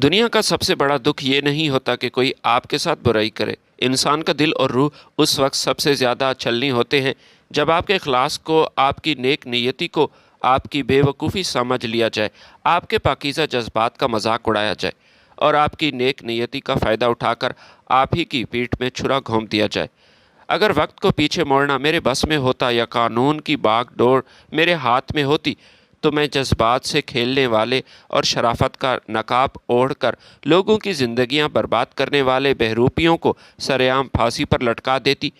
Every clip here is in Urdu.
دنیا کا سب سے بڑا دکھ یہ نہیں ہوتا کہ کوئی آپ کے ساتھ برائی کرے۔ انسان کا دل اور روح اس وقت سب سے زیادہ چھلنی ہوتے ہیں جب آپ کے اخلاص کو، آپ کی نیک نیتی کو، آپ کی بے وقوفی سمجھ لیا جائے، آپ کے پاکیزہ جذبات کا مذاق اڑایا جائے اور آپ کی نیک نیتی کا فائدہ اٹھا کر آپ ہی کی پیٹھ میں چھرا گھونپ دیا جائے۔ اگر وقت کو پیچھے موڑنا میرے بس میں ہوتا یا قانون کی باغ ڈور میرے ہاتھ میں ہوتی تو میں جذبات سے کھیلنے والے اور شرافت کا نقاب اوڑھ کر لوگوں کی زندگیاں برباد کرنے والے بہروپیوں کو سر عام پھانسی پر لٹکا دیتی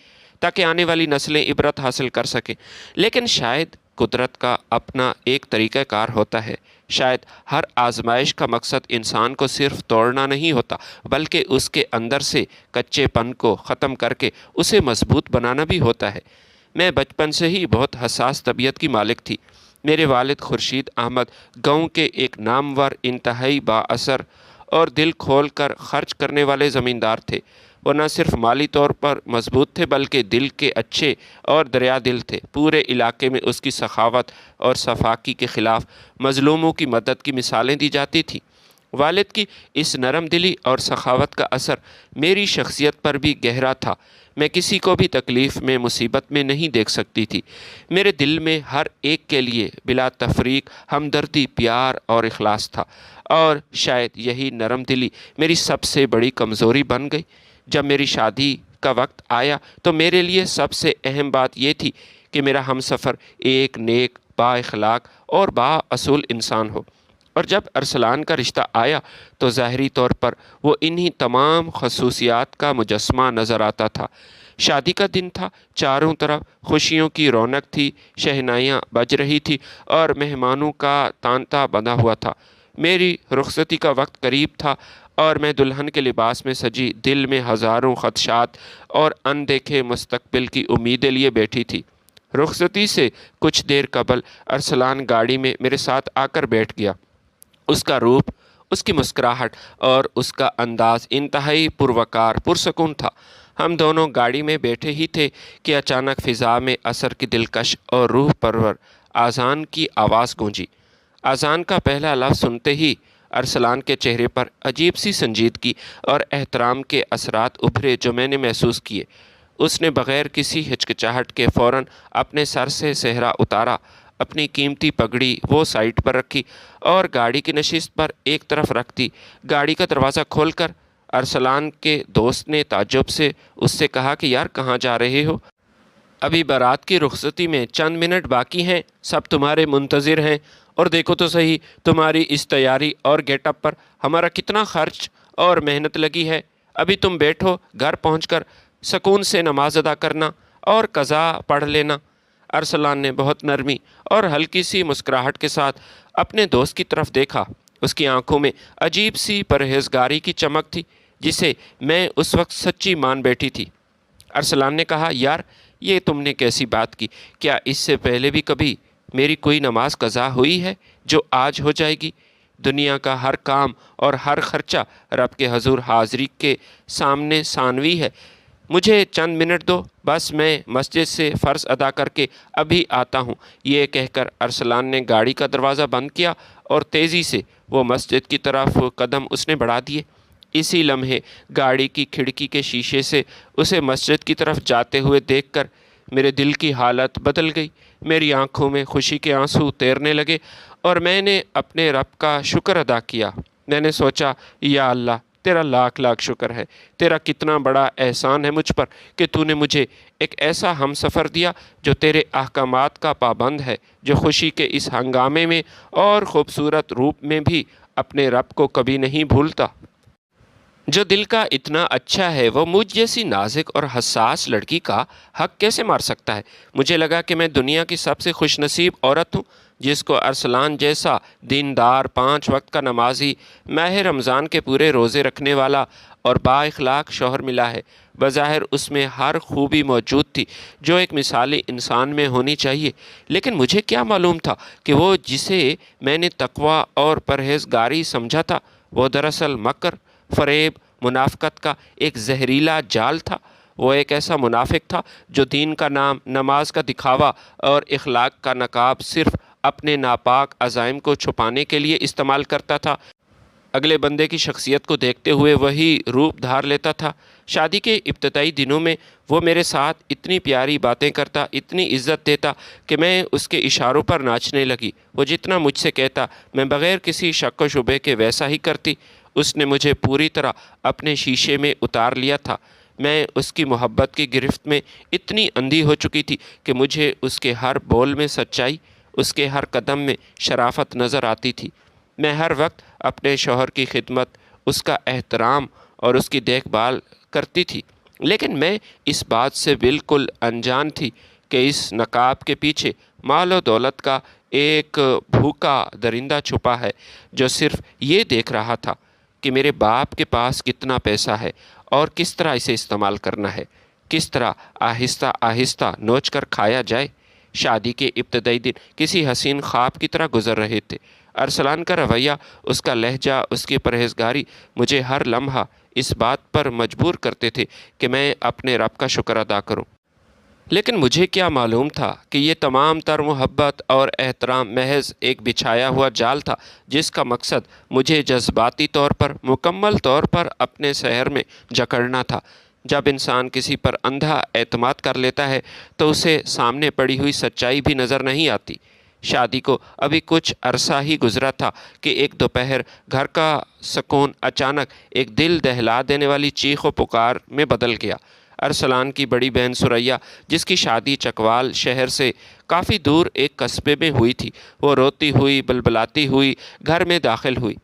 تاکہ آنے والی نسلیں عبرت حاصل کر سکیں۔ لیکن شاید قدرت کا اپنا ایک طریقہ کار ہوتا ہے۔ شاید ہر آزمائش کا مقصد انسان کو صرف توڑنا نہیں ہوتا بلکہ اس کے اندر سے کچے پن کو ختم کر کے اسے مضبوط بنانا بھی ہوتا ہے۔ میں بچپن سے ہی بہت حساس طبیعت کی مالک تھی۔ میرے والد خورشید احمد گاؤں کے ایک نامور، انتہائی با اثر اور دل کھول کر خرچ کرنے والے زمیندار تھے۔ وہ نہ صرف مالی طور پر مضبوط تھے بلکہ دل کے اچھے اور دریا دل تھے۔ پورے علاقے میں اس کی سخاوت اور صفاکی کے خلاف مظلوموں کی مدد کی مثالیں دی جاتی تھیں۔ والد کی اس نرم دلی اور سخاوت کا اثر میری شخصیت پر بھی گہرا تھا۔ میں کسی کو بھی تکلیف میں، مصیبت میں نہیں دیکھ سکتی تھی۔ میرے دل میں ہر ایک کے لیے بلا تفریق ہمدردی، پیار اور اخلاص تھا، اور شاید یہی نرم دلی میری سب سے بڑی کمزوری بن گئی۔ جب میری شادی کا وقت آیا تو میرے لیے سب سے اہم بات یہ تھی کہ میرا ہمسفر ایک نیک، با اخلاق اور با اصول انسان ہو، اور جب ارسلان کا رشتہ آیا تو ظاہری طور پر وہ انہی تمام خصوصیات کا مجسمہ نظر آتا تھا۔ شادی کا دن تھا، چاروں طرف خوشیوں کی رونق تھی، شہنائیاں بج رہی تھی اور مہمانوں کا تانتا بندھا ہوا تھا۔ میری رخصتی کا وقت قریب تھا اور میں دلہن کے لباس میں سجی، دل میں ہزاروں خدشات اور اندیکھے مستقبل کی امیدیں لیے بیٹھی تھی۔ رخصتی سے کچھ دیر قبل ارسلان گاڑی میں میرے ساتھ آ کر بیٹھ گیا۔ اس کا روپ، اس کی مسکراہٹ اور اس کا انداز انتہائی پروقار، پرسکون تھا۔ ہم دونوں گاڑی میں بیٹھے ہی تھے کہ اچانک فضا میں عصر کی دلکش اور روح پرور اذان کی آواز گونجی۔ اذان کا پہلا لفظ سنتے ہی ارسلان کے چہرے پر عجیب سی سنجیدگی اور احترام کے اثرات ابھرے جو میں نے محسوس کیے۔ اس نے بغیر کسی ہچکچاہٹ کے فوراً اپنے سر سے صحرا اتارا، اپنی قیمتی پگڑی وہ سائٹ پر رکھی اور گاڑی کی نشست پر ایک طرف رکھ دی۔ گاڑی کا دروازہ کھول کر ارسلان کے دوست نے تعجب سے اس سے کہا کہ یار کہاں جا رہے ہو؟ ابھی بارات کی رخصتی میں چند منٹ باقی ہیں، سب تمہارے منتظر ہیں، اور دیکھو تو صحیح تمہاری اس تیاری اور گیٹ اپ پر ہمارا کتنا خرچ اور محنت لگی ہے۔ ابھی تم بیٹھو، گھر پہنچ کر سکون سے نماز ادا کرنا اور قضا پڑھ لینا۔ ارسلان نے بہت نرمی اور ہلکی سی مسکراہٹ کے ساتھ اپنے دوست کی طرف دیکھا۔ اس کی آنکھوں میں عجیب سی پرہیزگاری کی چمک تھی جسے میں اس وقت سچی مان بیٹھی تھی۔ ارسلان نے کہا، یار یہ تم نے کیسی بات کی؟ کیا اس سے پہلے بھی کبھی میری کوئی نماز قضا ہوئی ہے جو آج ہو جائے گی؟ دنیا کا ہر کام اور ہر خرچہ رب کے حضور حاضری کے سامنے ثانوی ہے۔ مجھے چند منٹ دو، بس میں مسجد سے فرض ادا کر کے ابھی آتا ہوں۔ یہ کہہ کر ارسلان نے گاڑی کا دروازہ بند کیا اور تیزی سے وہ مسجد کی طرف قدم اس نے بڑھا دیے۔ اسی لمحے گاڑی کی کھڑکی کے شیشے سے اسے مسجد کی طرف جاتے ہوئے دیکھ کر میرے دل کی حالت بدل گئی۔ میری آنکھوں میں خوشی کے آنسو تیرنے لگے اور میں نے اپنے رب کا شکر ادا کیا۔ میں نے سوچا، یا اللہ تیرا لاکھ لاکھ شکر ہے، تیرا کتنا بڑا احسان ہے مجھ پر کہ تو نے مجھے ایک ایسا ہم سفر دیا جو تیرے احکامات کا پابند ہے، جو خوشی کے اس ہنگامے میں اور خوبصورت روپ میں بھی اپنے رب کو کبھی نہیں بھولتا۔ جو دل کا اتنا اچھا ہے وہ مجھ جیسی نازک اور حساس لڑکی کا حق کیسے مار سکتا ہے؟ مجھے لگا کہ میں دنیا کی سب سے خوش نصیب عورت ہوں جس کو ارسلان جیسا دیندار، 5 وقت کا نمازی، ماہ رمضان کے پورے روزے رکھنے والا اور با اخلاق شوہر ملا ہے۔ بظاہر اس میں ہر خوبی موجود تھی جو ایک مثالی انسان میں ہونی چاہیے، لیکن مجھے کیا معلوم تھا کہ وہ جسے میں نے تقویٰ اور پرہیزگاری سمجھا تھا وہ دراصل مکر، فریب، منافقت کا ایک زہریلا جال تھا۔ وہ ایک ایسا منافق تھا جو دین کا نام، نماز کا دکھاوا اور اخلاق کا نقاب صرف اپنے ناپاک عزائم کو چھپانے کے لیے استعمال کرتا تھا۔ اگلے بندے کی شخصیت کو دیکھتے ہوئے وہی روپ دھار لیتا تھا۔ شادی کے ابتدائی دنوں میں وہ میرے ساتھ اتنی پیاری باتیں کرتا، اتنی عزت دیتا کہ میں اس کے اشاروں پر ناچنے لگی۔ وہ جتنا مجھ سے کہتا میں بغیر کسی شک و شبے کے ویسا ہی کرتی۔ اس نے مجھے پوری طرح اپنے شیشے میں اتار لیا تھا۔ میں اس کی محبت کی گرفت میں اتنی اندھی ہو چکی تھی کہ مجھے اس کے ہر بول میں سچائی، اس کے ہر قدم میں شرافت نظر آتی تھی۔ میں ہر وقت اپنے شوہر کی خدمت، اس کا احترام اور اس کی دیکھ بھال کرتی تھی، لیکن میں اس بات سے بالکل انجان تھی کہ اس نقاب کے پیچھے مال و دولت کا ایک بھوکا درندہ چھپا ہے جو صرف یہ دیکھ رہا تھا کہ میرے باپ کے پاس کتنا پیسہ ہے اور کس طرح اسے استعمال کرنا ہے، کس طرح آہستہ آہستہ نوچ کر کھایا جائے۔ شادی کے ابتدائی دن کسی حسین خواب کی طرح گزر رہے تھے۔ ارسلان کا رویہ، اس کا لہجہ، اس کی پرہیزگاری مجھے ہر لمحہ اس بات پر مجبور کرتے تھے کہ میں اپنے رب کا شکر ادا کروں۔ لیکن مجھے کیا معلوم تھا کہ یہ تمام تر محبت اور احترام محض ایک بچھایا ہوا جال تھا جس کا مقصد مجھے جذباتی طور پر، مکمل طور پر اپنے سحر میں جکڑنا تھا۔ جب انسان کسی پر اندھا اعتماد کر لیتا ہے تو اسے سامنے پڑی ہوئی سچائی بھی نظر نہیں آتی۔ شادی کو ابھی کچھ عرصہ ہی گزرا تھا کہ ایک دوپہر گھر کا سکون اچانک ایک دل دہلا دینے والی چیخ و پکار میں بدل گیا۔ ارسلان کی بڑی بہن ثریا، جس کی شادی چکوال شہر سے کافی دور ایک قصبے میں ہوئی تھی، وہ روتی ہوئی، بلبلاتی ہوئی گھر میں داخل ہوئی۔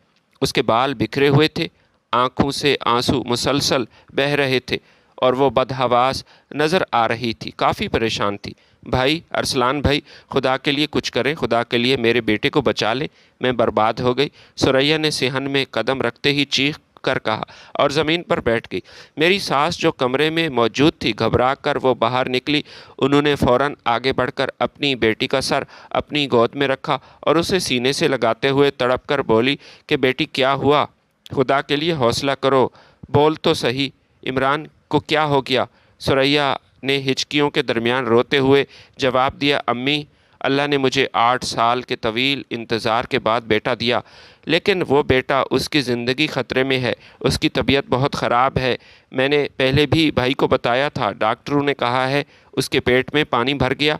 اس کے بال بکھرے ہوئے تھے، آنکھوں سے آنسو مسلسل بہہ رہے تھے اور وہ بدحواس نظر آ رہی تھی، کافی پریشان تھی۔ بھائی، ارسلان بھائی، خدا کے لیے کچھ کریں، خدا کے لیے میرے بیٹے کو بچا لیں، میں برباد ہو گئی، ثریا نے صحن میں قدم رکھتے ہی چیخ کر کہا اور زمین پر بیٹھ گئی۔ میری ساس جو کمرے میں موجود تھی، گھبرا کر وہ باہر نکلی۔ انہوں نے فوراً آگے بڑھ کر اپنی بیٹی کا سر اپنی گود میں رکھا اور اسے سینے سے لگاتے ہوئے تڑپ کر بولی کہ بیٹی کیا ہوا؟ خدا کے لیے حوصلہ کرو، بول تو صحیح، عمران کو کیا ہو گیا؟ ثریا نے ہچکیوں کے درمیان روتے ہوئے جواب دیا، امی، اللہ نے مجھے 8 سال کے طویل انتظار کے بعد بیٹا دیا، لیکن وہ بیٹا، اس کی زندگی خطرے میں ہے، اس کی طبیعت بہت خراب ہے۔ میں نے پہلے بھی بھائی کو بتایا تھا، ڈاکٹروں نے کہا ہے اس کے پیٹ میں پانی بھر گیا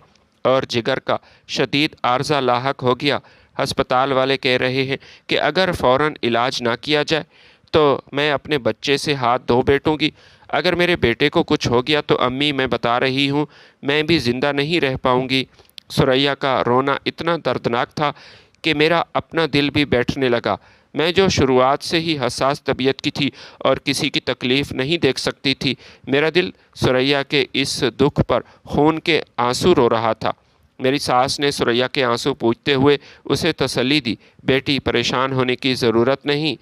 اور جگر کا شدید عارضہ لاحق ہو گیا۔ ہسپتال والے کہہ رہے ہیں کہ اگر فوراً علاج نہ کیا جائے تو میں اپنے بچے سے ہاتھ دھو بیٹھوں گی۔ اگر میرے بیٹے کو کچھ ہو گیا تو امی، میں بتا رہی ہوں، میں بھی زندہ نہیں رہ پاؤں گی۔ ثریا کا رونا اتنا دردناک تھا کہ میرا اپنا دل بھی بیٹھنے لگا۔ میں جو شروعات سے ہی حساس طبیعت کی تھی اور کسی کی تکلیف نہیں دیکھ سکتی تھی، میرا دل ثریا کے اس دکھ پر خون کے آنسو رو رہا تھا۔ میری ساس نے ثریا کے آنسو پوچھتے ہوئے اسے تسلی دی، بیٹی، پریشان ہونے کی ضرورت نہیں،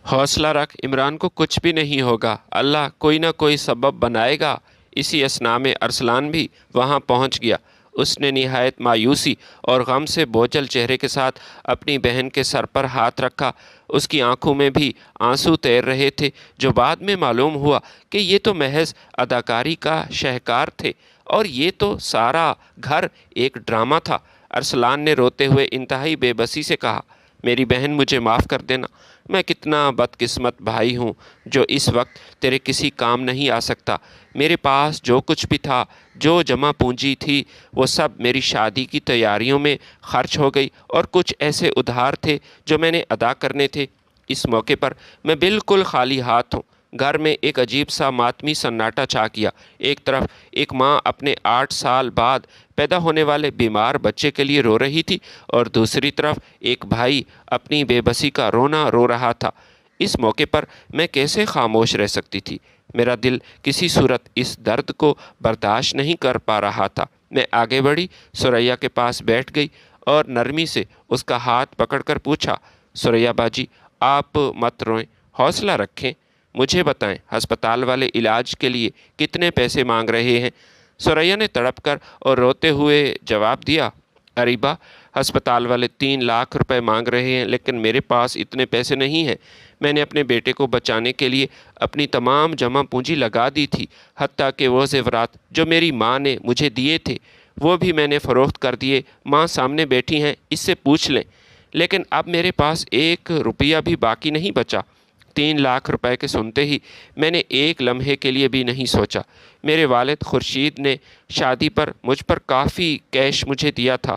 حوصلہ رکھ، عمران کو کچھ بھی نہیں ہوگا، اللہ کوئی نہ کوئی سبب بنائے گا۔ اسی اثناء میں ارسلان بھی وہاں پہنچ گیا۔ اس نے نہایت مایوسی اور غم سے بوجھل چہرے کے ساتھ اپنی بہن کے سر پر ہاتھ رکھا۔ اس کی آنکھوں میں بھی آنسو تیر رہے تھے، جو بعد میں معلوم ہوا کہ یہ تو محض اداکاری کا شہکار تھے اور یہ تو سارا گھر ایک ڈرامہ تھا۔ ارسلان نے روتے ہوئے انتہائی بے بسی سے کہا، میری بہن، مجھے معاف کر دینا، میں کتنا بدقسمت بھائی ہوں جو اس وقت تیرے کسی کام نہیں آ سکتا۔ میرے پاس جو کچھ بھی تھا، جو جمع پونجی تھی، وہ سب میری شادی کی تیاریوں میں خرچ ہو گئی اور کچھ ایسے ادھار تھے جو میں نے ادا کرنے تھے۔ اس موقع پر میں بالکل خالی ہاتھ ہوں۔ گھر میں ایک عجیب سا ماتمی سناٹا چھا گیا۔ ایک طرف ایک ماں اپنے 8 سال بعد پیدا ہونے والے بیمار بچے کے لیے رو رہی تھی اور دوسری طرف ایک بھائی اپنی بے بسی کا رونا رو رہا تھا۔ اس موقع پر میں کیسے خاموش رہ سکتی تھی؟ میرا دل کسی صورت اس درد کو برداشت نہیں کر پا رہا تھا۔ میں آگے بڑھی، ثریا کے پاس بیٹھ گئی اور نرمی سے اس کا ہاتھ پکڑ کر پوچھا، ثریا باجی، آپ مت روئیں، حوصلہ رکھیں، مجھے بتائیں، ہسپتال والے علاج کے لیے کتنے پیسے مانگ رہے ہیں؟ ثریا نے تڑپ کر اور روتے ہوئے جواب دیا، اریبہ، ہسپتال والے 3 لاکھ روپے مانگ رہے ہیں، لیکن میرے پاس اتنے پیسے نہیں ہیں۔ میں نے اپنے بیٹے کو بچانے کے لیے اپنی تمام جمع پونجی لگا دی تھی، حتیٰ کہ وہ زیورات جو میری ماں نے مجھے دیے تھے وہ بھی میں نے فروخت کر دیے۔ ماں سامنے بیٹھی ہیں، اس سے پوچھ لیں۔ لیکن اب میرے پاس 1 روپیہ بھی باقی نہیں بچا۔ 3 لاکھ روپے کے سنتے ہی میں نے ایک لمحے کے لیے بھی نہیں سوچا۔ میرے والد خورشید نے شادی پر مجھ پر کافی کیش مجھے دیا تھا۔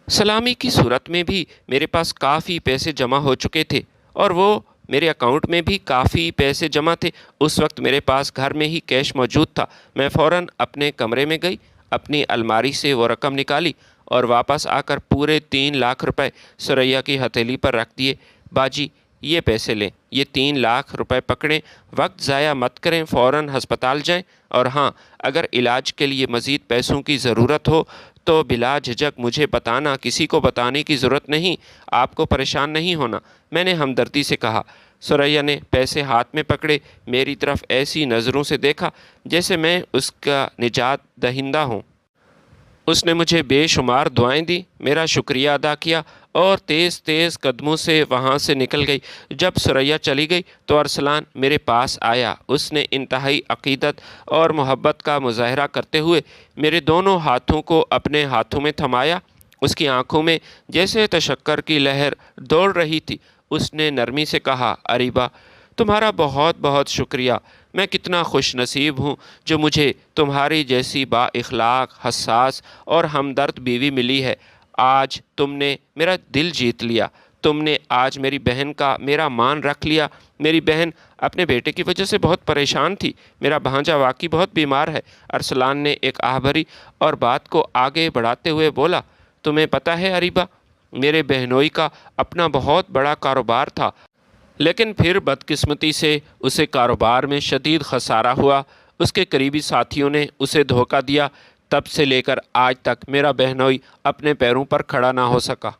سلامی کی صورت میں بھی میرے پاس کافی پیسے جمع ہو چکے تھے اور وہ میرے اکاؤنٹ میں بھی کافی پیسے جمع تھے۔ اس وقت میرے پاس گھر میں ہی کیش موجود تھا۔ میں فوراً اپنے کمرے میں گئی، اپنی الماری سے وہ رقم نکالی اور واپس آ کر پورے 3 لاکھ روپے ثریا کی ہتھیلی پر رکھ دیے۔ باجی یہ پیسے لیں، یہ 3 لاکھ روپے پکڑیں، وقت ضائع مت کریں، فوراً ہسپتال جائیں، اور ہاں اگر علاج کے لیے مزید پیسوں کی ضرورت ہو تو بلا جھجک مجھے بتانا، کسی کو بتانے کی ضرورت نہیں، آپ کو پریشان نہیں ہونا، میں نے ہمدردی سے کہا۔ ثریا نے پیسے ہاتھ میں پکڑے میری طرف ایسی نظروں سے دیکھا جیسے میں اس کا نجات دہندہ ہوں۔ اس نے مجھے بے شمار دعائیں دی، میرا شکریہ ادا کیا اور تیز تیز قدموں سے وہاں سے نکل گئی۔ جب ثریا چلی گئی تو ارسلان میرے پاس آیا۔ اس نے انتہائی عقیدت اور محبت کا مظاہرہ کرتے ہوئے میرے دونوں ہاتھوں کو اپنے ہاتھوں میں تھمایا۔ اس کی آنکھوں میں جیسے تشکر کی لہر دوڑ رہی تھی۔ اس نے نرمی سے کہا، اریبہ تمہارا بہت بہت شکریہ، میں کتنا خوش نصیب ہوں جو مجھے تمہاری جیسی با اخلاق، حساس اور ہمدرد بیوی ملی ہے۔ آج تم نے میرا دل جیت لیا، تم نے آج میری بہن کا میرا مان رکھ لیا۔ میری بہن اپنے بیٹے کی وجہ سے بہت پریشان تھی، میرا بھانجا واقعی بہت بیمار ہے۔ ارسلان نے ایک آہ بھری اور بات کو آگے بڑھاتے ہوئے بولا، تمہیں پتہ ہے اریبہ، میرے بہنوئی کا اپنا بہت بڑا کاروبار تھا، لیکن پھر بدقسمتی سے اسے کاروبار میں شدید خسارہ ہوا۔ اس کے قریبی ساتھیوں نے اسے دھوکہ دیا۔ تب سے لے کر آج تک میرا بہنوئی اپنے پیروں پر کھڑا نہ ہو سکا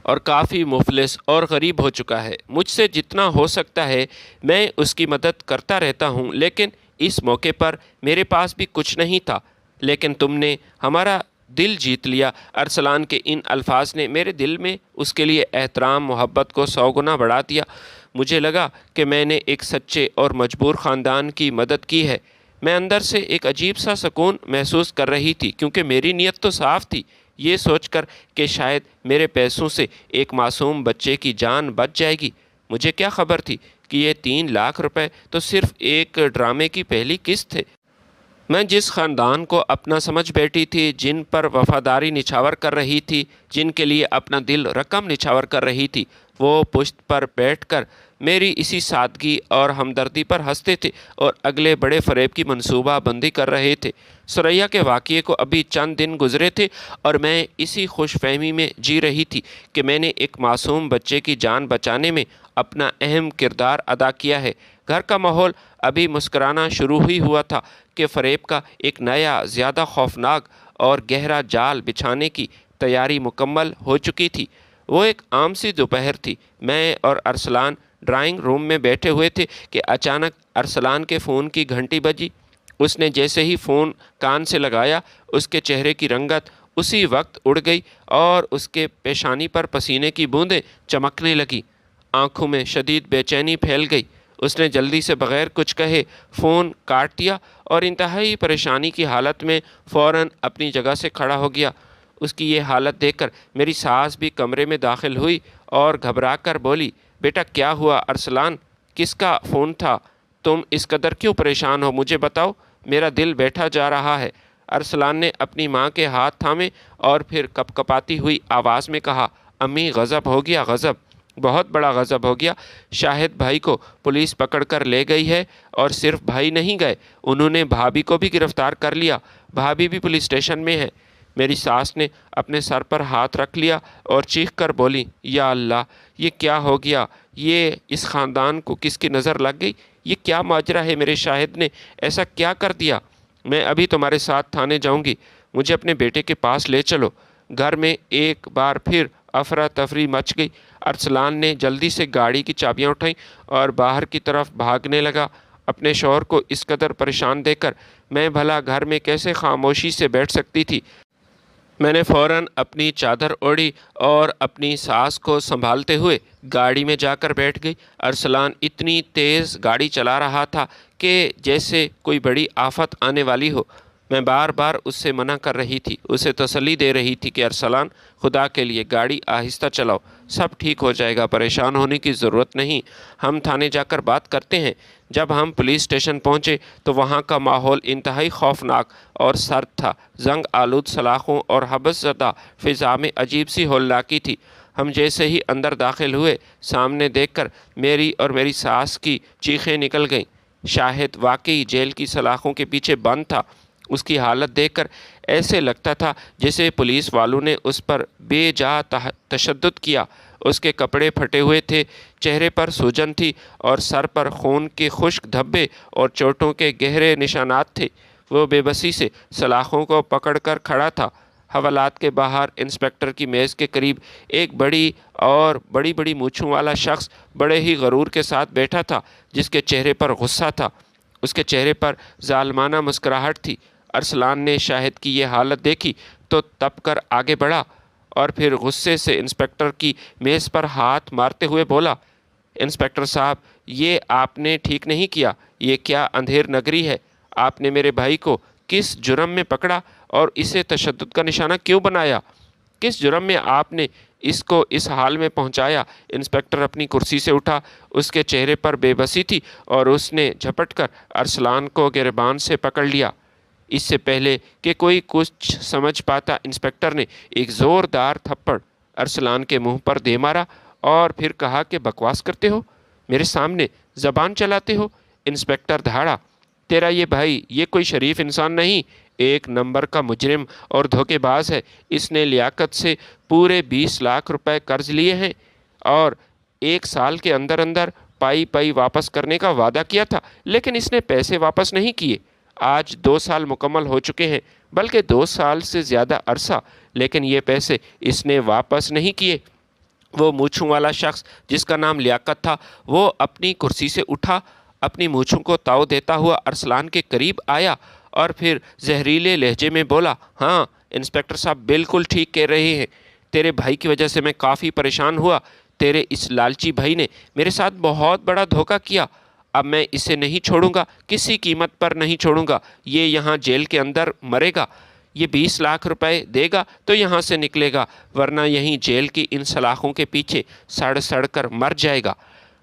اور کافی مفلس اور غریب ہو چکا ہے۔ مجھ سے جتنا ہو سکتا ہے میں اس کی مدد کرتا رہتا ہوں، لیکن اس موقع پر میرے پاس بھی کچھ نہیں تھا، لیکن تم نے ہمارا دل جیت لیا۔ ارسلان کے ان الفاظ نے میرے دل میں اس کے لیے احترام، محبت کو 100 گنا بڑھا دیا۔ مجھے لگا کہ میں نے ایک سچے اور مجبور خاندان کی مدد کی ہے۔ میں اندر سے ایک عجیب سا سکون محسوس کر رہی تھی، کیونکہ میری نیت تو صاف تھی، یہ سوچ کر کہ شاید میرے پیسوں سے ایک معصوم بچے کی جان بچ جائے گی۔ مجھے کیا خبر تھی کہ یہ 3 لاکھ روپے تو صرف ایک ڈرامے کی پہلی قسط تھے۔ میں جس خاندان کو اپنا سمجھ بیٹھی تھی، جن پر وفاداری نچھاور کر رہی تھی، جن کے لیے اپنا دل رقم نچھاور کر رہی تھی، وہ پشت پر بیٹھ کر میری اسی سادگی اور ہمدردی پر ہنستے تھے اور اگلے بڑے فریب کی منصوبہ بندی کر رہے تھے۔ ثریا کے واقعے کو ابھی چند دن گزرے تھے اور میں اسی خوش فہمی میں جی رہی تھی کہ میں نے ایک معصوم بچے کی جان بچانے میں اپنا اہم کردار ادا کیا ہے۔ گھر کا ماحول ابھی مسکرانا شروع ہی ہوا تھا کہ فریب کا ایک نیا، زیادہ خوفناک اور گہرا جال بچھانے کی تیاری مکمل ہو چکی تھی۔ وہ ایک عام سی دوپہر تھی۔ میں اور ارسلان ڈرائنگ روم میں بیٹھے ہوئے تھے کہ اچانک ارسلان کے فون کی گھنٹی بجی۔ اس نے جیسے ہی فون کان سے لگایا، اس کے چہرے کی رنگت اسی وقت اڑ گئی اور اس کے پیشانی پر پسینے کی بوندیں چمکنے لگیں۔ آنکھوں میں شدید بے چینی پھیل گئی۔ اس نے جلدی سے بغیر کچھ کہے فون کاٹ دیا اور انتہائی پریشانی کی حالت میں فوراً اپنی جگہ سے کھڑا ہو گیا۔ اس کی یہ حالت دیکھ کر میری ساس بھی کمرے میں داخل ہوئی اور گھبرا کر بولی، بیٹا کیا ہوا ارسلان؟ کس کا فون تھا؟ تم اس قدر کیوں پریشان ہو؟ مجھے بتاؤ، میرا دل بیٹھا جا رہا ہے۔ ارسلان نے اپنی ماں کے ہاتھ تھامے اور پھر کپ کپاتی ہوئی آواز میں کہا، امی غضب ہو گیا، غضب، بہت بڑا غضب ہو گیا۔ شاہد بھائی کو پولیس پکڑ کر لے گئی ہے، اور صرف بھائی نہیں گئے، انہوں نے بھابھی کو بھی گرفتار کر لیا۔ بھابھی بھی پولیس اسٹیشن میں ہے۔ میری ساس نے اپنے سر پر ہاتھ رکھ لیا اور چیخ کر بولی، یا اللہ، یہ کیا ہو گیا؟ یہ اس خاندان کو کس کی نظر لگ گئی؟ یہ کیا ماجرا ہے؟ میرے شاہد نے ایسا کیا کر دیا؟ میں ابھی تمہارے ساتھ تھانے جاؤں گی، مجھے اپنے بیٹے کے پاس لے چلو۔ گھر میں ایک بار پھر افراتفری مچ گئی۔ ارسلان نے جلدی سے گاڑی کی چابیاں اٹھائیں اور باہر کی طرف بھاگنے لگا۔ اپنے شوہر کو اس قدر پریشان دیکھ کر میں بھلا گھر میں کیسے خاموشی سے بیٹھ سکتی تھی؟ میں نے فوراً اپنی چادر اوڑھی اور اپنی ساس کو سنبھالتے ہوئے گاڑی میں جا کر بیٹھ گئی۔ ارسلان اتنی تیز گاڑی چلا رہا تھا کہ جیسے کوئی بڑی آفت آنے والی ہو۔ میں بار بار اس سے منع کر رہی تھی، اسے تسلی دے رہی تھی کہ ارسلان خدا کے لیے گاڑی آہستہ چلاؤ، سب ٹھیک ہو جائے گا، پریشان ہونے کی ضرورت نہیں، ہم تھانے جا کر بات کرتے ہیں۔ جب ہم پولیس اسٹیشن پہنچے تو وہاں کا ماحول انتہائی خوفناک اور سرد تھا۔ زنگ آلود سلاخوں اور حبس زدہ فضا میں عجیب سی ہولناکی تھی۔ ہم جیسے ہی اندر داخل ہوئے، سامنے دیکھ کر میری اور میری ساس کی چیخیں نکل گئیں۔ شاہد واقعی جیل کی سلاخوں کے پیچھے بند تھا۔ اس کی حالت دیکھ کر ایسے لگتا تھا جیسے پولیس والوں نے اس پر بے جا تشدد کیا۔ اس کے کپڑے پھٹے ہوئے تھے، چہرے پر سوجن تھی اور سر پر خون کے خشک دھبے اور چوٹوں کے گہرے نشانات تھے۔ وہ بے بسی سے سلاخوں کو پکڑ کر کھڑا تھا۔ حوالات کے باہر انسپکٹر کی میز کے قریب ایک بڑی بڑی مونچھوں والا شخص بڑے ہی غرور کے ساتھ بیٹھا تھا، جس کے چہرے پر غصہ تھا۔ اس کے چہرے پر ظالمانہ مسکراہٹ تھی۔ ارسلان نے شاہد کی یہ حالت دیکھی تو تپ کر آگے بڑھا اور پھر غصے سے انسپکٹر کی میز پر ہاتھ مارتے ہوئے بولا، انسپکٹر صاحب، یہ آپ نے ٹھیک نہیں کیا۔ یہ کیا اندھیر نگری ہے؟ آپ نے میرے بھائی کو کس جرم میں پکڑا اور اسے تشدد کا نشانہ کیوں بنایا؟ کس جرم میں آپ نے اس کو اس حال میں پہنچایا؟ انسپکٹر اپنی کرسی سے اٹھا، اس کے چہرے پر بے بسی تھی اور اس نے جھپٹ کر ارسلان کو گریبان سے پکڑ لیا۔ اس سے پہلے کہ کوئی کچھ سمجھ پاتا، انسپکٹر نے ایک زوردار تھپڑ ارسلان کے منہ پر دے مارا اور پھر کہا کہ بکواس کرتے ہو، میرے سامنے زبان چلاتے ہو؟ انسپکٹر دھاڑا، تیرا یہ بھائی یہ کوئی شریف انسان نہیں، ایک نمبر کا مجرم اور دھوکے باز ہے۔ اس نے لیاقت سے پورے 20 لاکھ روپے قرض لیے ہیں اور 1 سال کے اندر اندر پائی واپس کرنے کا وعدہ کیا تھا، لیکن اس نے پیسے واپس نہیں کیے۔ آج 2 سال مکمل ہو چکے ہیں، بلکہ 2 سال سے زیادہ عرصہ، لیکن یہ پیسے اس نے واپس نہیں کیے۔ وہ مونچھوں والا شخص جس کا نام لیاقت تھا، وہ اپنی کرسی سے اٹھا، اپنی مونچھوں کو تاؤ دیتا ہوا ارسلان کے قریب آیا اور پھر زہریلے لہجے میں بولا، ہاں انسپکٹر صاحب بالکل ٹھیک کہہ رہے ہیں، تیرے بھائی کی وجہ سے میں کافی پریشان ہوا۔ تیرے اس لالچی بھائی نے میرے ساتھ بہت بڑا دھوکہ کیا۔ اب میں اسے نہیں چھوڑوں گا، کسی قیمت پر نہیں چھوڑوں گا۔ یہ یہاں جیل کے اندر مرے گا، یہ 20 لاکھ روپے دے گا تو یہاں سے نکلے گا، ورنہ یہیں جیل کی ان سلاخوں کے پیچھے سڑ سڑ کر مر جائے گا۔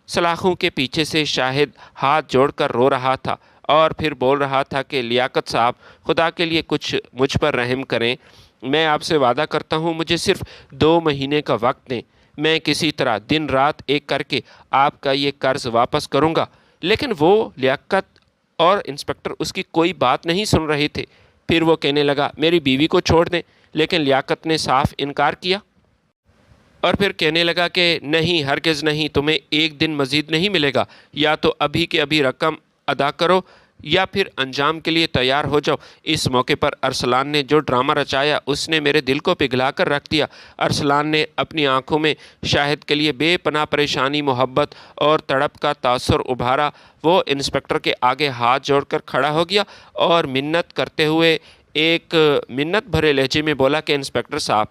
سلاخوں کے پیچھے سے شاہد ہاتھ جوڑ کر رو رہا تھا اور پھر بول رہا تھا کہ لیاقت صاحب، خدا کے لیے کچھ مجھ پر رحم کریں، میں آپ سے وعدہ کرتا ہوں مجھے صرف 2 مہینے کا وقت دیں، میں کسی طرح دن رات ایک کر کے آپ کا یہ قرض واپس کروں گا۔ لیکن وہ لیاقت اور انسپکٹر اس کی کوئی بات نہیں سن رہے تھے۔ پھر وہ کہنے لگا، میری بیوی کو چھوڑ دیں، لیکن لیاقت نے صاف انکار کیا اور پھر کہنے لگا کہ نہیں، ہرگز نہیں، تمہیں 1 دن مزید نہیں ملے گا، یا تو ابھی کے ابھی رقم ادا کرو یا پھر انجام کے لیے تیار ہو جاؤ۔ اس موقع پر ارسلان نے جو ڈرامہ رچایا اس نے میرے دل کو پگھلا کر رکھ دیا۔ ارسلان نے اپنی آنکھوں میں شاہد کے لیے بے پناہ پریشانی، محبت اور تڑپ کا تاثر ابھارا۔ وہ انسپکٹر کے آگے ہاتھ جوڑ کر کھڑا ہو گیا اور منت کرتے ہوئے ایک منت بھرے لہجے میں بولا کہ انسپکٹر صاحب،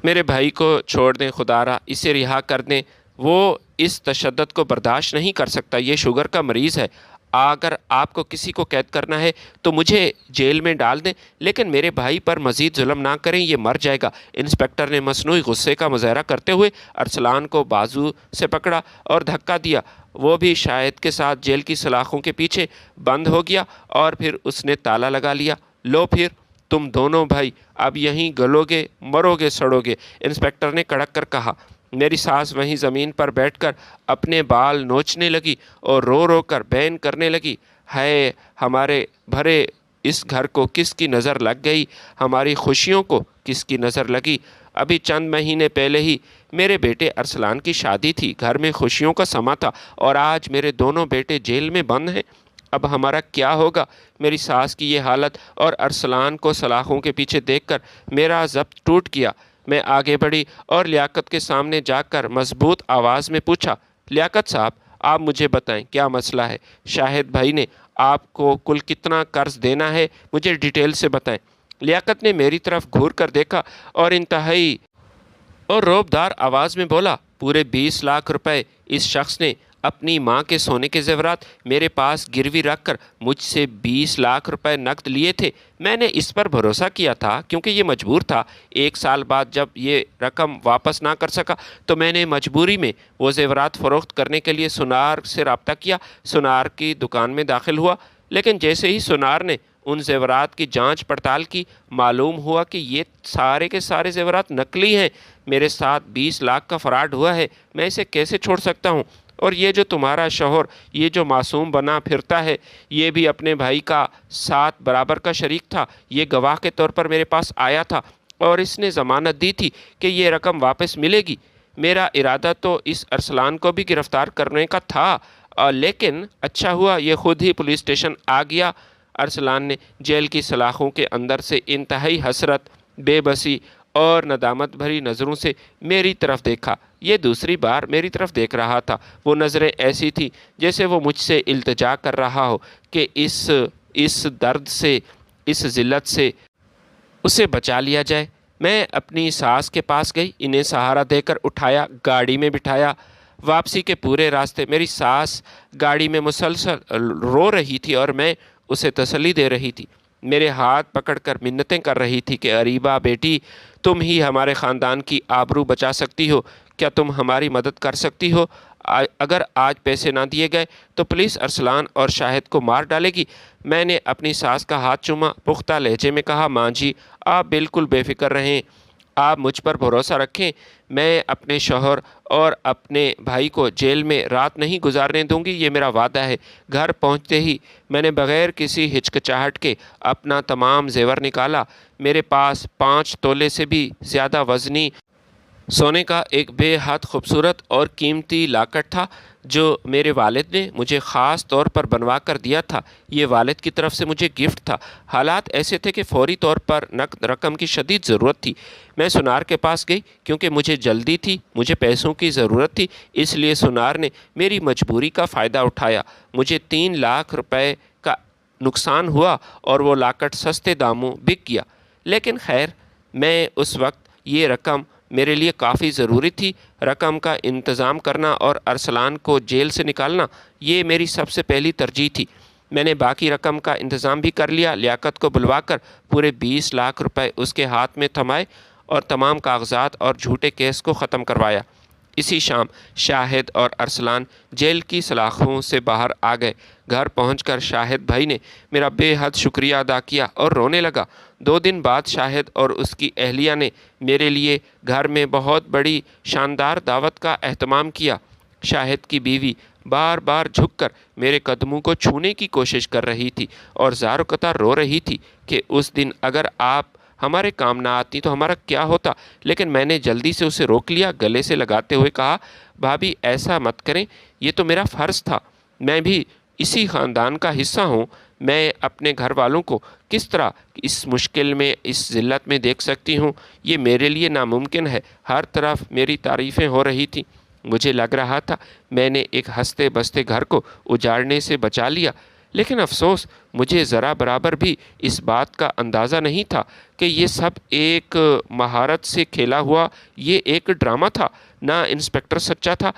میرے بھائی کو چھوڑ دیں، خدا را اسے رہا کر دیں، وہ اس تشدد کو برداشت نہیں کر سکتا، یہ شوگر کا مریض ہے۔ اگر آپ کو کسی کو قید کرنا ہے تو مجھے جیل میں ڈال دیں، لیکن میرے بھائی پر مزید ظلم نہ کریں، یہ مر جائے گا۔ انسپکٹر نے مصنوعی غصے کا مظاہرہ کرتے ہوئے ارسلان کو بازو سے پکڑا اور دھکا دیا۔ وہ بھی شاہد کے ساتھ جیل کی سلاخوں کے پیچھے بند ہو گیا اور پھر اس نے تالا لگا لیا۔ لو پھر تم دونوں بھائی اب یہیں گلو گے، مرو گے، سڑو گے، انسپکٹر نے کڑک کر کہا۔ میری ساس وہیں زمین پر بیٹھ کر اپنے بال نوچنے لگی اور رو رو کر بین کرنے لگی، ہائے ہمارے بھرے اس گھر کو کس کی نظر لگ گئی، ہماری خوشیوں کو کس کی نظر لگی۔ ابھی چند مہینے پہلے ہی میرے بیٹے ارسلان کی شادی تھی، گھر میں خوشیوں کا سما تھا، اور آج میرے دونوں بیٹے جیل میں بند ہیں۔ اب ہمارا کیا ہوگا؟ میری ساس کی یہ حالت اور ارسلان کو سلاخوں کے پیچھے دیکھ کر میرا ضبط ٹوٹ گیا۔ میں آگے بڑھی اور لیاقت کے سامنے جا کر مضبوط آواز میں پوچھا، لیاقت صاحب، آپ مجھے بتائیں کیا مسئلہ ہے؟ شاہد بھائی نے آپ کو کل کتنا قرض دینا ہے، مجھے ڈیٹیل سے بتائیں۔ لیاقت نے میری طرف گھور کر دیکھا اور انتہائی اور روبدار آواز میں بولا، پورے 20 لاکھ روپے اس شخص نے اپنی ماں کے سونے کے زیورات میرے پاس گروی رکھ کر مجھ سے 20 لاکھ روپے نقد لیے تھے۔ میں نے اس پر بھروسہ کیا تھا کیونکہ یہ مجبور تھا۔ 1 سال بعد جب یہ رقم واپس نہ کر سکا تو میں نے مجبوری میں وہ زیورات فروخت کرنے کے لیے سونار سے رابطہ کیا، سونار کی دکان میں داخل ہوا، لیکن جیسے ہی سونار نے ان زیورات کی جانچ پڑتال کی، معلوم ہوا کہ یہ سارے کے سارے زیورات نقلی ہیں۔ میرے ساتھ 20 لاکھ کا فراڈ ہوا ہے، میں اسے کیسے چھوڑ سکتا ہوں؟ اور یہ جو تمہارا شوہر، یہ جو معصوم بنا پھرتا ہے، یہ بھی اپنے بھائی کا 7 برابر کا شریک تھا۔ یہ گواہ کے طور پر میرے پاس آیا تھا اور اس نے ضمانت دی تھی کہ یہ رقم واپس ملے گی۔ میرا ارادہ تو اس ارسلان کو بھی گرفتار کرنے کا تھا، لیکن اچھا ہوا یہ خود ہی پولیس اسٹیشن آ گیا۔ ارسلان نے جیل کی سلاخوں کے اندر سے انتہائی حسرت، بے بسی اور ندامت بھری نظروں سے میری طرف دیکھا۔ یہ دوسری بار میری طرف دیکھ رہا تھا۔ وہ نظریں ایسی تھیں جیسے وہ مجھ سے التجا کر رہا ہو کہ اس درد سے، اس ذلت سے اسے بچا لیا جائے۔ میں اپنی ساس کے پاس گئی، انہیں سہارا دے کر اٹھایا، گاڑی میں بٹھایا۔ واپسی کے پورے راستے میری ساس گاڑی میں مسلسل رو رہی تھی اور میں اسے تسلی دے رہی تھی۔ میرے ہاتھ پکڑ کر منتیں کر رہی تھی کہ اریبہ بیٹی، تم ہی ہمارے خاندان کی آبرو بچا سکتی ہو، کیا تم ہماری مدد کر سکتی ہو؟ اگر آج پیسے نہ دیے گئے تو پولیس ارسلان اور شاہد کو مار ڈالے گی۔ میں نے اپنی ساس کا ہاتھ چوما، پختہ لہجے میں کہا، ماں جی آپ بالکل بے فکر رہیں، آپ مجھ پر بھروسہ رکھیں، میں اپنے شوہر اور اپنے بھائی کو جیل میں رات نہیں گزارنے دوں گی، یہ میرا وعدہ ہے۔ گھر پہنچتے ہی میں نے بغیر کسی ہچکچاہٹ کے اپنا تمام زیور نکالا۔ میرے پاس 5 تولے سے بھی زیادہ وزنی سونے کا ایک بے حد خوبصورت اور قیمتی لاکٹ تھا جو میرے والد نے مجھے خاص طور پر بنوا کر دیا تھا۔ یہ والد کی طرف سے مجھے گفٹ تھا۔ حالات ایسے تھے کہ فوری طور پر نقد رقم کی شدید ضرورت تھی۔ میں سونار کے پاس گئی کیونکہ مجھے جلدی تھی، مجھے پیسوں کی ضرورت تھی، اس لیے سونار نے میری مجبوری کا فائدہ اٹھایا۔ مجھے 3 لاکھ روپے کا نقصان ہوا اور وہ لاکٹ سستے داموں بک گیا، لیکن خیر، میں اس وقت یہ رقم میرے لیے کافی ضروری تھی۔ رقم کا انتظام کرنا اور ارسلان کو جیل سے نکالنا، یہ میری سب سے پہلی ترجیح تھی۔ میں نے باقی رقم کا انتظام بھی کر لیا۔ لیاقت کو بلوا کر پورے 20 لاکھ روپے اس کے ہاتھ میں تھمائے اور تمام کاغذات اور جھوٹے کیس کو ختم کروایا۔ اسی شام شاہد اور ارسلان جیل کی سلاخوں سے باہر آ گئے۔ گھر پہنچ کر شاہد بھائی نے میرا بے حد شکریہ ادا کیا اور رونے لگا۔ 2 دن بعد شاہد اور اس کی اہلیہ نے میرے لیے گھر میں بہت بڑی شاندار دعوت کا اہتمام کیا۔ شاہد کی بیوی بار بار جھک کر میرے قدموں کو چھونے کی کوشش کر رہی تھی اور زار قطار رو رہی تھی کہ اس دن اگر آپ ہمارے کام نہ آتی تو ہمارا کیا ہوتا، لیکن میں نے جلدی سے اسے روک لیا، گلے سے لگاتے ہوئے کہا، بھابھی ایسا مت کریں، یہ تو میرا فرض تھا، میں بھی اسی خاندان کا حصہ ہوں، میں اپنے گھر والوں کو کس طرح اس مشکل میں، اس ذلت میں دیکھ سکتی ہوں؟ یہ میرے لیے ناممکن ہے۔ ہر طرف میری تعریفیں ہو رہی تھیں، مجھے لگ رہا تھا میں نے ایک ہنستے بستے گھر کو اجاڑنے سے بچا لیا، لیکن افسوس مجھے ذرا برابر بھی اس بات کا اندازہ نہیں تھا کہ یہ سب ایک مہارت سے کھیلا ہوا یہ ایک ڈرامہ تھا۔ نہ انسپکٹر سچا تھا،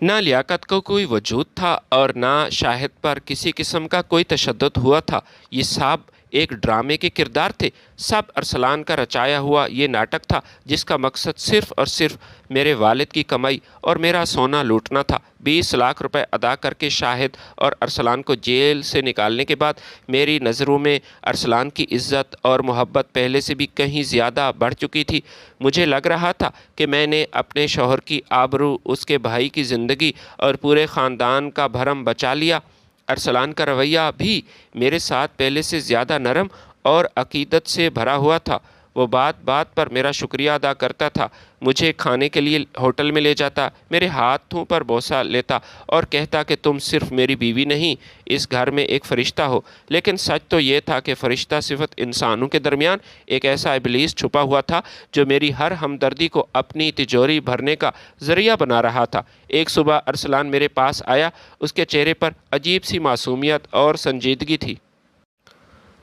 نہ لیاقت کا کوئی وجود تھا اور نہ شاہد پر کسی قسم کا کوئی تشدد ہوا تھا۔ یہ سب ایک ڈرامے کے کردار تھے، سب ارسلان کا رچایا ہوا یہ ناٹک تھا جس کا مقصد صرف اور صرف میرے والد کی کمائی اور میرا سونا لوٹنا تھا۔ 20 لاکھ روپے ادا کر کے شاہد اور ارسلان کو جیل سے نکالنے کے بعد میری نظروں میں ارسلان کی عزت اور محبت پہلے سے بھی کہیں زیادہ بڑھ چکی تھی۔ مجھے لگ رہا تھا کہ میں نے اپنے شوہر کی آبرو، اس کے بھائی کی زندگی اور پورے خاندان کا بھرم بچا لیا۔ ارسلان کا رویہ بھی میرے ساتھ پہلے سے زیادہ نرم اور عقیدت سے بھرا ہوا تھا۔ وہ بات بات پر میرا شکریہ ادا کرتا تھا، مجھے کھانے کے لیے ہوٹل میں لے جاتا، میرے ہاتھوں پر بوسہ لیتا اور کہتا کہ تم صرف میری بیوی نہیں، اس گھر میں ایک فرشتہ ہو۔ لیکن سچ تو یہ تھا کہ فرشتہ صفت انسانوں کے درمیان ایک ایسا ابلیس چھپا ہوا تھا جو میری ہر ہمدردی کو اپنی تجوری بھرنے کا ذریعہ بنا رہا تھا۔ ایک صبح ارسلان میرے پاس آیا، اس کے چہرے پر عجیب سی معصومیت اور سنجیدگی تھی۔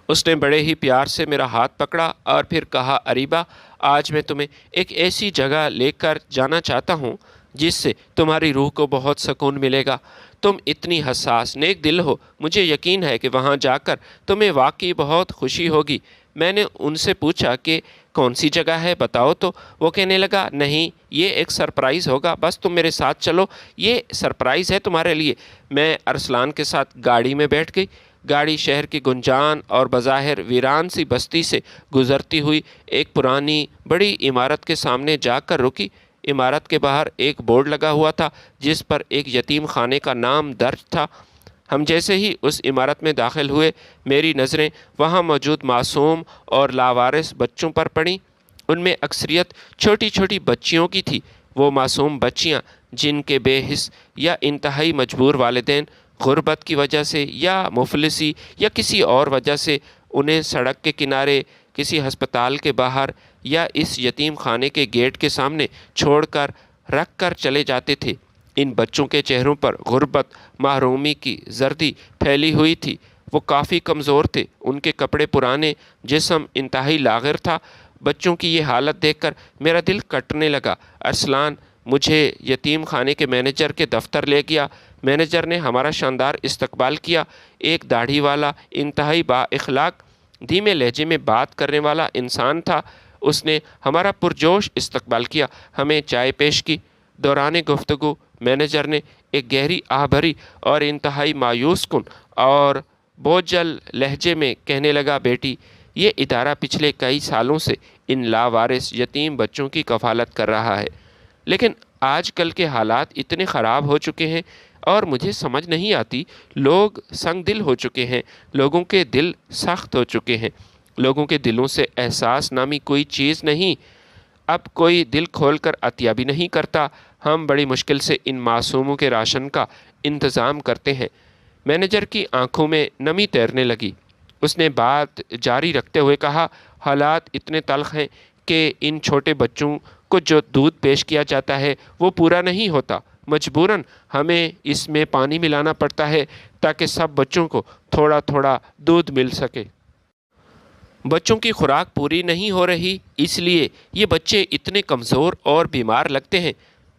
اس نے بڑے ہی پیار سے میرا ہاتھ پکڑا اور پھر کہا، اریبہ، آج میں تمہیں ایک ایسی جگہ لے کر جانا چاہتا ہوں جس سے تمہاری روح کو بہت سکون ملے گا۔ تم اتنی حساس نیک دل ہو، مجھے یقین ہے کہ وہاں جا کر تمہیں واقعی بہت خوشی ہوگی۔ میں نے ان سے پوچھا کہ کون سی جگہ ہے، بتاؤ تو۔ وہ کہنے لگا، نہیں، یہ ایک سرپرائز ہوگا، بس تم میرے ساتھ چلو، یہ سرپرائز ہے تمہارے لیے۔ میں ارسلان کے ساتھ گاڑی میں بیٹھ گئی۔ گاڑی شہر کی گنجان اور بظاہر ویران سی بستی سے گزرتی ہوئی ایک پرانی بڑی عمارت کے سامنے جا کر رکی۔ عمارت کے باہر ایک بورڈ لگا ہوا تھا جس پر ایک یتیم خانے کا نام درج تھا۔ ہم جیسے ہی اس عمارت میں داخل ہوئے، میری نظریں وہاں موجود معصوم اور لاوارث بچوں پر پڑیں۔ ان میں اکثریت چھوٹی چھوٹی بچیوں کی تھی۔ وہ معصوم بچیاں جن کے بے حس یا انتہائی مجبور والدین غربت کی وجہ سے یا مفلسی یا کسی اور وجہ سے انہیں سڑک کے کنارے، کسی ہسپتال کے باہر یا اس یتیم خانے کے گیٹ کے سامنے چھوڑ کر رکھ کر چلے جاتے تھے۔ ان بچوں کے چہروں پر غربت، محرومی کی زردی پھیلی ہوئی تھی۔ وہ کافی کمزور تھے، ان کے کپڑے پرانے، جسم انتہائی لاغر تھا۔ بچوں کی یہ حالت دیکھ کر میرا دل کٹنے لگا۔ ارسلان مجھے یتیم خانے کے مینیجر کے دفتر لے گیا۔ مینیجر نے ہمارا شاندار استقبال کیا۔ ایک داڑھی والا، انتہائی با اخلاق، دھیمے لہجے میں بات کرنے والا انسان تھا۔ اس نے ہمارا پرجوش استقبال کیا، ہمیں چائے پیش کی۔ دوران گفتگو مینیجر نے ایک گہری آہ بھری اور انتہائی مایوس کن اور بوجھل لہجے میں کہنے لگا، بیٹی، یہ ادارہ پچھلے کئی سالوں سے ان لاوارث یتیم بچوں کی کفالت کر رہا ہے، لیکن آج کل کے حالات اتنے خراب ہو چکے ہیں اور مجھے سمجھ نہیں آتی، لوگ سنگ دل ہو چکے ہیں، لوگوں کے دل سخت ہو چکے ہیں، لوگوں کے دلوں سے احساس نامی کوئی چیز نہیں، اب کوئی دل کھول کر عطیہ بھی نہیں کرتا۔ ہم بڑی مشکل سے ان معصوموں کے راشن کا انتظام کرتے ہیں۔ مینیجر کی آنکھوں میں نمی تیرنے لگی۔ اس نے بات جاری رکھتے ہوئے کہا، حالات اتنے تلخ ہیں کہ ان چھوٹے بچوں کو جو دودھ پیش کیا جاتا ہے وہ پورا نہیں ہوتا۔ مجبوراً ہمیں اس میں پانی ملانا پڑتا ہے تاکہ سب بچوں کو تھوڑا تھوڑا دودھ مل سکے۔ بچوں کی خوراک پوری نہیں ہو رہی، اس لیے یہ بچے اتنے کمزور اور بیمار لگتے ہیں۔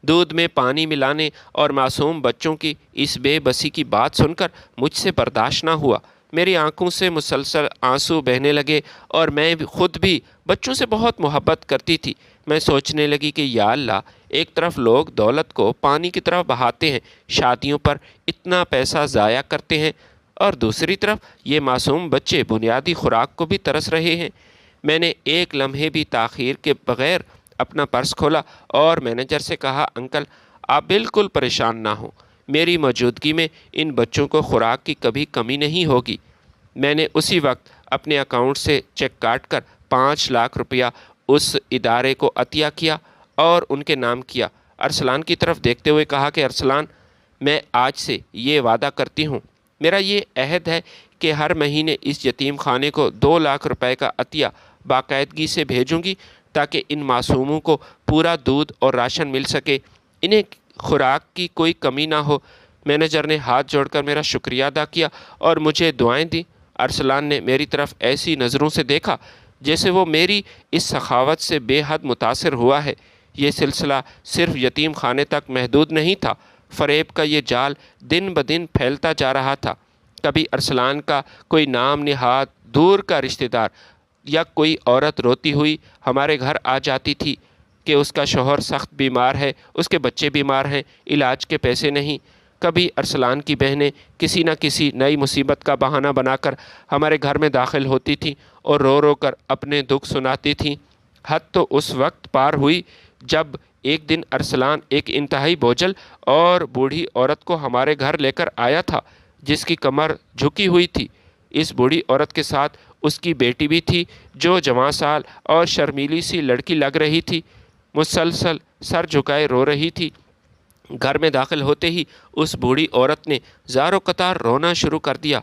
دودھ میں پانی ملانے اور معصوم بچوں کی اس بے بسی کی بات سن کر مجھ سے برداشت نہ ہوا۔ میری آنکھوں سے مسلسل آنسو بہنے لگے اور میں خود بھی بچوں سے بہت محبت کرتی تھی۔ میں سوچنے لگی کہ یا اللہ، ایک طرف لوگ دولت کو پانی کی طرف بہاتے ہیں، شادیوں پر اتنا پیسہ ضائع کرتے ہیں، اور دوسری طرف یہ معصوم بچے بنیادی خوراک کو بھی ترس رہے ہیں۔ میں نے ایک لمحے بھی تاخیر کے بغیر اپنا پرس کھولا اور مینیجر سے کہا، انکل، آپ بالکل پریشان نہ ہوں، میری موجودگی میں ان بچوں کو خوراک کی کبھی کمی نہیں ہوگی۔ میں نے اسی وقت اپنے اکاؤنٹ سے چیک کاٹ کر 5 لاکھ روپیہ اس ادارے کو عطیہ کیا اور ان کے نام کیا۔ ارسلان کی طرف دیکھتے ہوئے کہا کہ ارسلان، میں آج سے یہ وعدہ کرتی ہوں، میرا یہ عہد ہے کہ ہر مہینے اس یتیم خانے کو 2 لاکھ روپے کا عطیہ باقاعدگی سے بھیجوں گی تاکہ ان معصوموں کو پورا دودھ اور راشن مل سکے، انہیں خوراک کی کوئی کمی نہ ہو۔ مینیجر نے ہاتھ جوڑ کر میرا شکریہ ادا کیا اور مجھے دعائیں دیں۔ ارسلان نے میری طرف ایسی نظروں سے دیکھا جیسے وہ میری اس سخاوت سے بے حد متاثر ہوا ہے۔ یہ سلسلہ صرف یتیم خانے تک محدود نہیں تھا، فریب کا یہ جال دن بدن پھیلتا جا رہا تھا۔ کبھی ارسلان کا کوئی نام نہاد دور کا رشتہ دار یا کوئی عورت روتی ہوئی ہمارے گھر آ جاتی تھی کہ اس کا شوہر سخت بیمار ہے، اس کے بچے بیمار ہیں، علاج کے پیسے نہیں۔ کبھی ارسلان کی بہنیں کسی نہ کسی نئی مصیبت کا بہانہ بنا کر ہمارے گھر میں داخل ہوتی تھیں اور رو رو کر اپنے دکھ سناتی تھیں۔ حد تو اس وقت پار ہوئی جب ایک دن ارسلان ایک انتہائی بوجھل اور بوڑھی عورت کو ہمارے گھر لے کر آیا تھا جس کی کمر جھکی ہوئی تھی۔ اس بوڑھی عورت کے ساتھ اس کی بیٹی بھی تھی جو جوان سال اور شرمیلی سی لڑکی لگ رہی تھی، مسلسل سر جھکائے رو رہی تھی۔ گھر میں داخل ہوتے ہی اس بوڑھی عورت نے زار و قطار رونا شروع کر دیا۔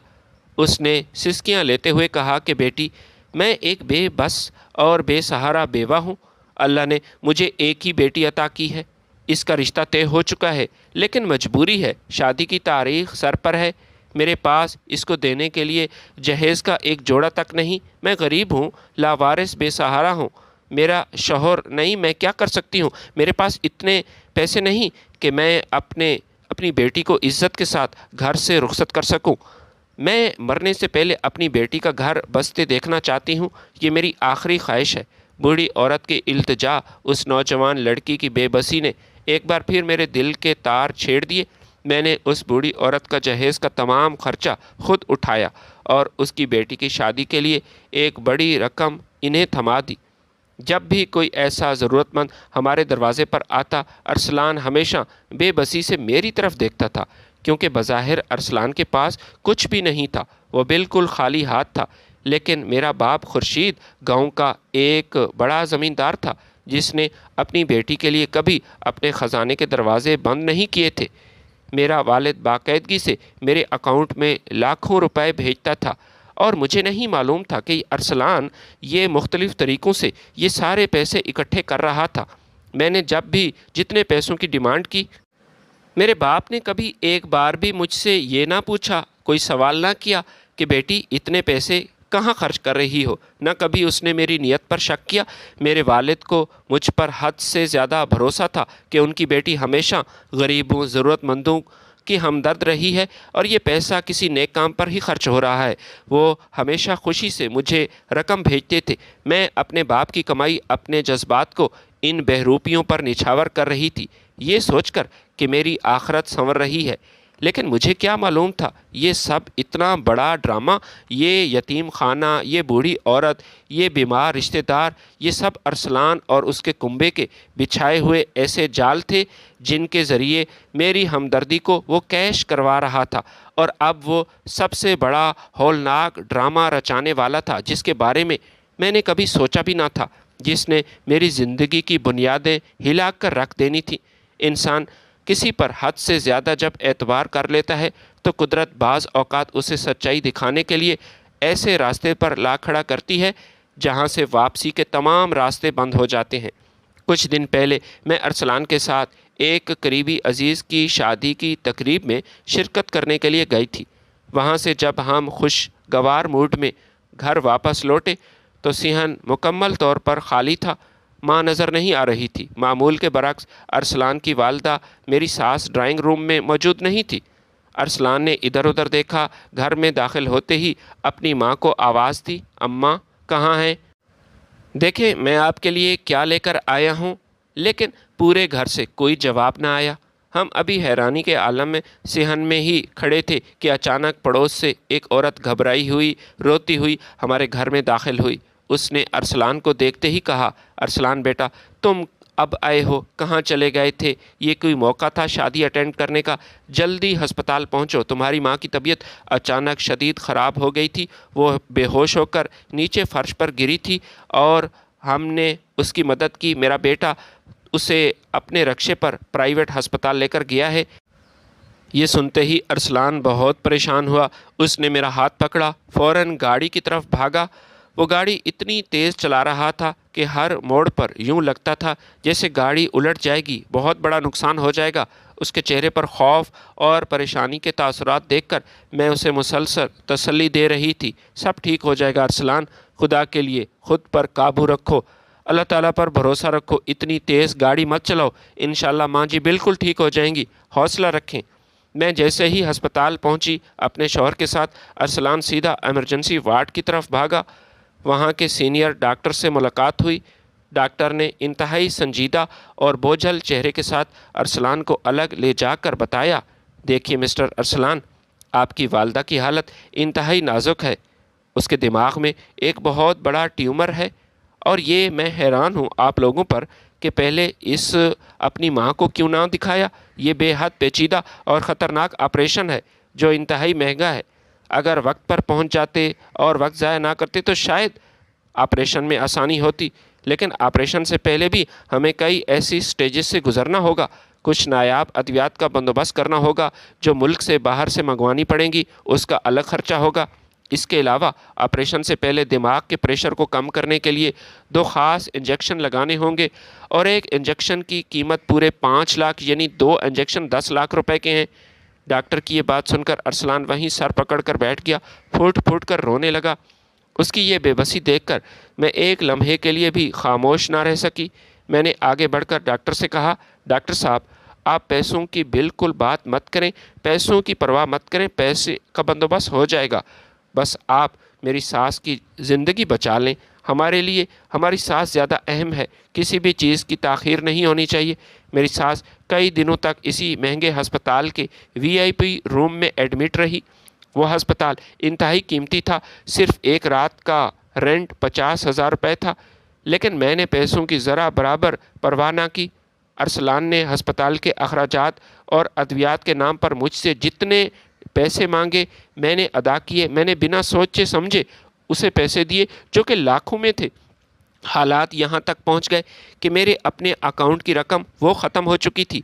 اس نے سسکیاں لیتے ہوئے کہا کہ بیٹی، میں ایک بے بس اور بے سہارا بیوہ ہوں۔ اللہ نے مجھے ایک ہی بیٹی عطا کی ہے، اس کا رشتہ طے ہو چکا ہے، لیکن مجبوری ہے، شادی کی تاریخ سر پر ہے، میرے پاس اس کو دینے کے لیے جہیز کا ایک جوڑا تک نہیں، میں غریب ہوں، لاوارث بے سہارا ہوں، میرا شوہر نہیں، میں کیا کر سکتی ہوں، میرے پاس اتنے پیسے نہیں کہ میں اپنی بیٹی کو عزت کے ساتھ گھر سے رخصت کر سکوں۔ میں مرنے سے پہلے اپنی بیٹی کا گھر بستے دیکھنا چاہتی ہوں، یہ میری آخری خواہش ہے۔ بوڑھی عورت کی التجا اس نوجوان لڑکی کی بے بسی نے ایک بار پھر میرے دل کے تار چھیڑ دیے۔ میں نے اس بوڑھی عورت کا جہیز کا تمام خرچہ خود اٹھایا اور اس کی بیٹی کی شادی کے لیے ایک بڑی رقم انہیں تھما دی۔ جب بھی کوئی ایسا ضرورت مند ہمارے دروازے پر آتا، ارسلان ہمیشہ بے بسی سے میری طرف دیکھتا تھا، کیونکہ بظاہر ارسلان کے پاس کچھ بھی نہیں تھا، وہ بالکل خالی ہاتھ تھا۔ لیکن میرا باپ خورشید گاؤں کا ایک بڑا زمیندار تھا، جس نے اپنی بیٹی کے لیے کبھی اپنے خزانے کے دروازے بند نہیں کیے تھے۔ میرا والد باقاعدگی سے میرے اکاؤنٹ میں لاکھوں روپے بھیجتا تھا، اور مجھے نہیں معلوم تھا کہ ارسلان یہ مختلف طریقوں سے یہ سارے پیسے اکٹھے کر رہا تھا۔ میں نے جب بھی جتنے پیسوں کی ڈیمانڈ کی، میرے باپ نے کبھی ایک بار بھی مجھ سے یہ نہ پوچھا، کوئی سوال نہ کیا کہ بیٹی اتنے پیسے کہاں خرچ کر رہی ہو۔ نہ کبھی اس نے میری نیت پر شک کیا۔ میرے والد کو مجھ پر حد سے زیادہ بھروسہ تھا کہ ان کی بیٹی ہمیشہ غریبوں، ضرورت مندوں کی ہمدرد رہی ہے، اور یہ پیسہ کسی نیک کام پر ہی خرچ ہو رہا ہے۔ وہ ہمیشہ خوشی سے مجھے رقم بھیجتے تھے۔ میں اپنے باپ کی کمائی اپنے جذبات کو ان بہروپیوں پر نچھاور کر رہی تھی، یہ سوچ کر کہ میری آخرت سنور رہی ہے۔ لیکن مجھے کیا معلوم تھا یہ سب اتنا بڑا ڈرامہ، یہ یتیم خانہ، یہ بوڑھی عورت، یہ بیمار رشتہ دار، یہ سب ارسلان اور اس کے کنبے کے بچھائے ہوئے ایسے جال تھے جن کے ذریعے میری ہمدردی کو وہ کیش کروا رہا تھا۔ اور اب وہ سب سے بڑا ہولناک ڈرامہ رچانے والا تھا جس کے بارے میں نے کبھی سوچا بھی نہ تھا، جس نے میری زندگی کی بنیادیں ہلا کر رکھ دینی تھی۔ انسان کسی پر حد سے زیادہ جب اعتبار کر لیتا ہے تو قدرت بعض اوقات اسے سچائی دکھانے کے لیے ایسے راستے پر لا کھڑا کرتی ہے جہاں سے واپسی کے تمام راستے بند ہو جاتے ہیں۔ کچھ دن پہلے میں ارسلان کے ساتھ ایک قریبی عزیز کی شادی کی تقریب میں شرکت کرنے کے لیے گئی تھی۔ وہاں سے جب ہم خوشگوار موڈ میں گھر واپس لوٹے تو صحن مکمل طور پر خالی تھا۔ ماں نظر نہیں آ رہی تھی۔ معمول کے برعکس ارسلان کی والدہ میری ساس ڈرائنگ روم میں موجود نہیں تھی۔ ارسلان نے ادھر ادھر دیکھا، گھر میں داخل ہوتے ہی اپنی ماں کو آواز دی، اماں کہاں ہیں؟ دیکھیں میں آپ کے لیے کیا لے کر آیا ہوں۔ لیکن پورے گھر سے کوئی جواب نہ آیا۔ ہم ابھی حیرانی کے عالم میں صحن میں ہی کھڑے تھے کہ اچانک پڑوس سے ایک عورت گھبرائی ہوئی روتی ہوئی ہمارے گھر میں داخل ہوئی۔ اس نے ارسلان کو دیکھتے ہی کہا، ارسلان بیٹا تم اب آئے ہو، کہاں چلے گئے تھے؟ یہ کوئی موقع تھا شادی اٹینڈ کرنے کا؟ جلدی ہسپتال پہنچو، تمہاری ماں کی طبیعت اچانک شدید خراب ہو گئی تھی، وہ بے ہوش ہو کر نیچے فرش پر گری تھی اور ہم نے اس کی مدد کی۔ میرا بیٹا اسے اپنے رکشے پر پرائیویٹ ہسپتال لے کر گیا ہے۔ یہ سنتے ہی ارسلان بہت پریشان ہوا۔ اس نے میرا ہاتھ پکڑا، فوراً گاڑی کی طرف بھاگا۔ وہ گاڑی اتنی تیز چلا رہا تھا کہ ہر موڑ پر یوں لگتا تھا جیسے گاڑی الٹ جائے گی، بہت بڑا نقصان ہو جائے گا۔ اس کے چہرے پر خوف اور پریشانی کے تاثرات دیکھ کر میں اسے مسلسل تسلی دے رہی تھی۔ سب ٹھیک ہو جائے گا ارسلان، خدا کے لیے خود پر قابو رکھو، اللہ تعالیٰ پر بھروسہ رکھو، اتنی تیز گاڑی مت چلاؤ، انشاءاللہ ماں جی بالکل ٹھیک ہو جائیں گی، حوصلہ رکھیں۔ میں جیسے ہی ہسپتال پہنچی اپنے شوہر کے ساتھ، ارسلان سیدھا ایمرجنسی وارڈ کی طرف بھاگا۔ وہاں کے سینئر ڈاکٹر سے ملاقات ہوئی۔ ڈاکٹر نے انتہائی سنجیدہ اور بوجھل چہرے کے ساتھ ارسلان کو الگ لے جا کر بتایا، دیکھیے مسٹر ارسلان، آپ کی والدہ کی حالت انتہائی نازک ہے۔ اس کے دماغ میں ایک بہت بڑا ٹیومر ہے، اور یہ میں حیران ہوں آپ لوگوں پر کہ پہلے اس اپنی ماں کو کیوں نہ دکھایا۔ یہ بے حد پیچیدہ اور خطرناک آپریشن ہے جو انتہائی مہنگا ہے۔ اگر وقت پر پہنچ جاتے اور وقت ضائع نہ کرتے تو شاید آپریشن میں آسانی ہوتی، لیکن آپریشن سے پہلے بھی ہمیں کئی ایسی سٹیجز سے گزرنا ہوگا۔ کچھ نایاب ادویات کا بندوبست کرنا ہوگا جو ملک سے باہر سے منگوانی پڑیں گی، اس کا الگ خرچہ ہوگا۔ اس کے علاوہ آپریشن سے پہلے دماغ کے پریشر کو کم کرنے کے لیے 2 خاص انجیکشن لگانے ہوں گے، اور ایک انجیکشن کی قیمت پورے 5 لاکھ یعنی 2 انجیکشن 10 لاکھ روپے کے ہیں۔ ڈاکٹر کی یہ بات سن کر ارسلان وہیں سر پکڑ کر بیٹھ گیا، پھوٹ پھوٹ کر رونے لگا۔ اس کی یہ بے بسی دیکھ کر میں ایک لمحے کے لیے بھی خاموش نہ رہ سکی۔ میں نے آگے بڑھ کر ڈاکٹر سے کہا، ڈاکٹر صاحب آپ پیسوں کی بالکل بات مت کریں، پیسوں کی پرواہ مت کریں، پیسے کا بندوبست ہو جائے گا، بس آپ میری ساس کی زندگی بچا لیں، ہمارے لیے ہماری ساس زیادہ اہم ہے، کسی بھی چیز کی تاخیر نہیں ہونی چاہیے۔ میری ساس کئی دنوں تک اسی مہنگے ہسپتال کے VIP روم میں ایڈمٹ رہی۔ وہ ہسپتال انتہائی قیمتی تھا، صرف ایک رات کا رینٹ 50,000 روپے تھا، لیکن میں نے پیسوں کی ذرا برابر پرواہ نہ کی۔ ارسلان نے ہسپتال کے اخراجات اور ادویات کے نام پر مجھ سے جتنے پیسے مانگے میں نے ادا کیے، میں نے بنا سوچے سمجھے اسے پیسے دیے جو کہ لاکھوں میں تھے۔ حالات یہاں تک پہنچ گئے کہ میرے اپنے اکاؤنٹ کی رقم وہ ختم ہو چکی تھی۔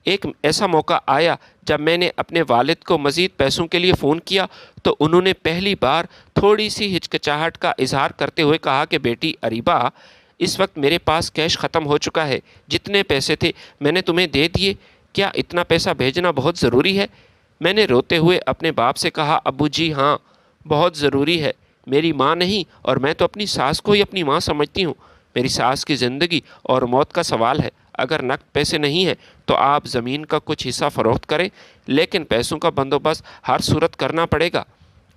ایک ایسا موقع آیا جب میں نے اپنے والد کو مزید پیسوں کے لیے فون کیا تو انہوں نے پہلی بار تھوڑی سی ہچکچاہٹ کا اظہار کرتے ہوئے کہا کہ بیٹی اریبہ، اس وقت میرے پاس کیش ختم ہو چکا ہے، جتنے پیسے تھے میں نے تمہیں دے دیے، کیا اتنا پیسہ بھیجنا بہت ضروری ہے؟ میں نے روتے ہوئے اپنے باپ سے کہا، ابو جی ہاں بہت ضروری ہے، میری ماں نہیں اور میں تو اپنی ساس کو ہی اپنی ماں سمجھتی ہوں، میری ساس کی زندگی اور موت کا سوال ہے، اگر نقد پیسے نہیں ہیں تو آپ زمین کا کچھ حصہ فروخت کریں، لیکن پیسوں کا بندوبست ہر صورت کرنا پڑے گا۔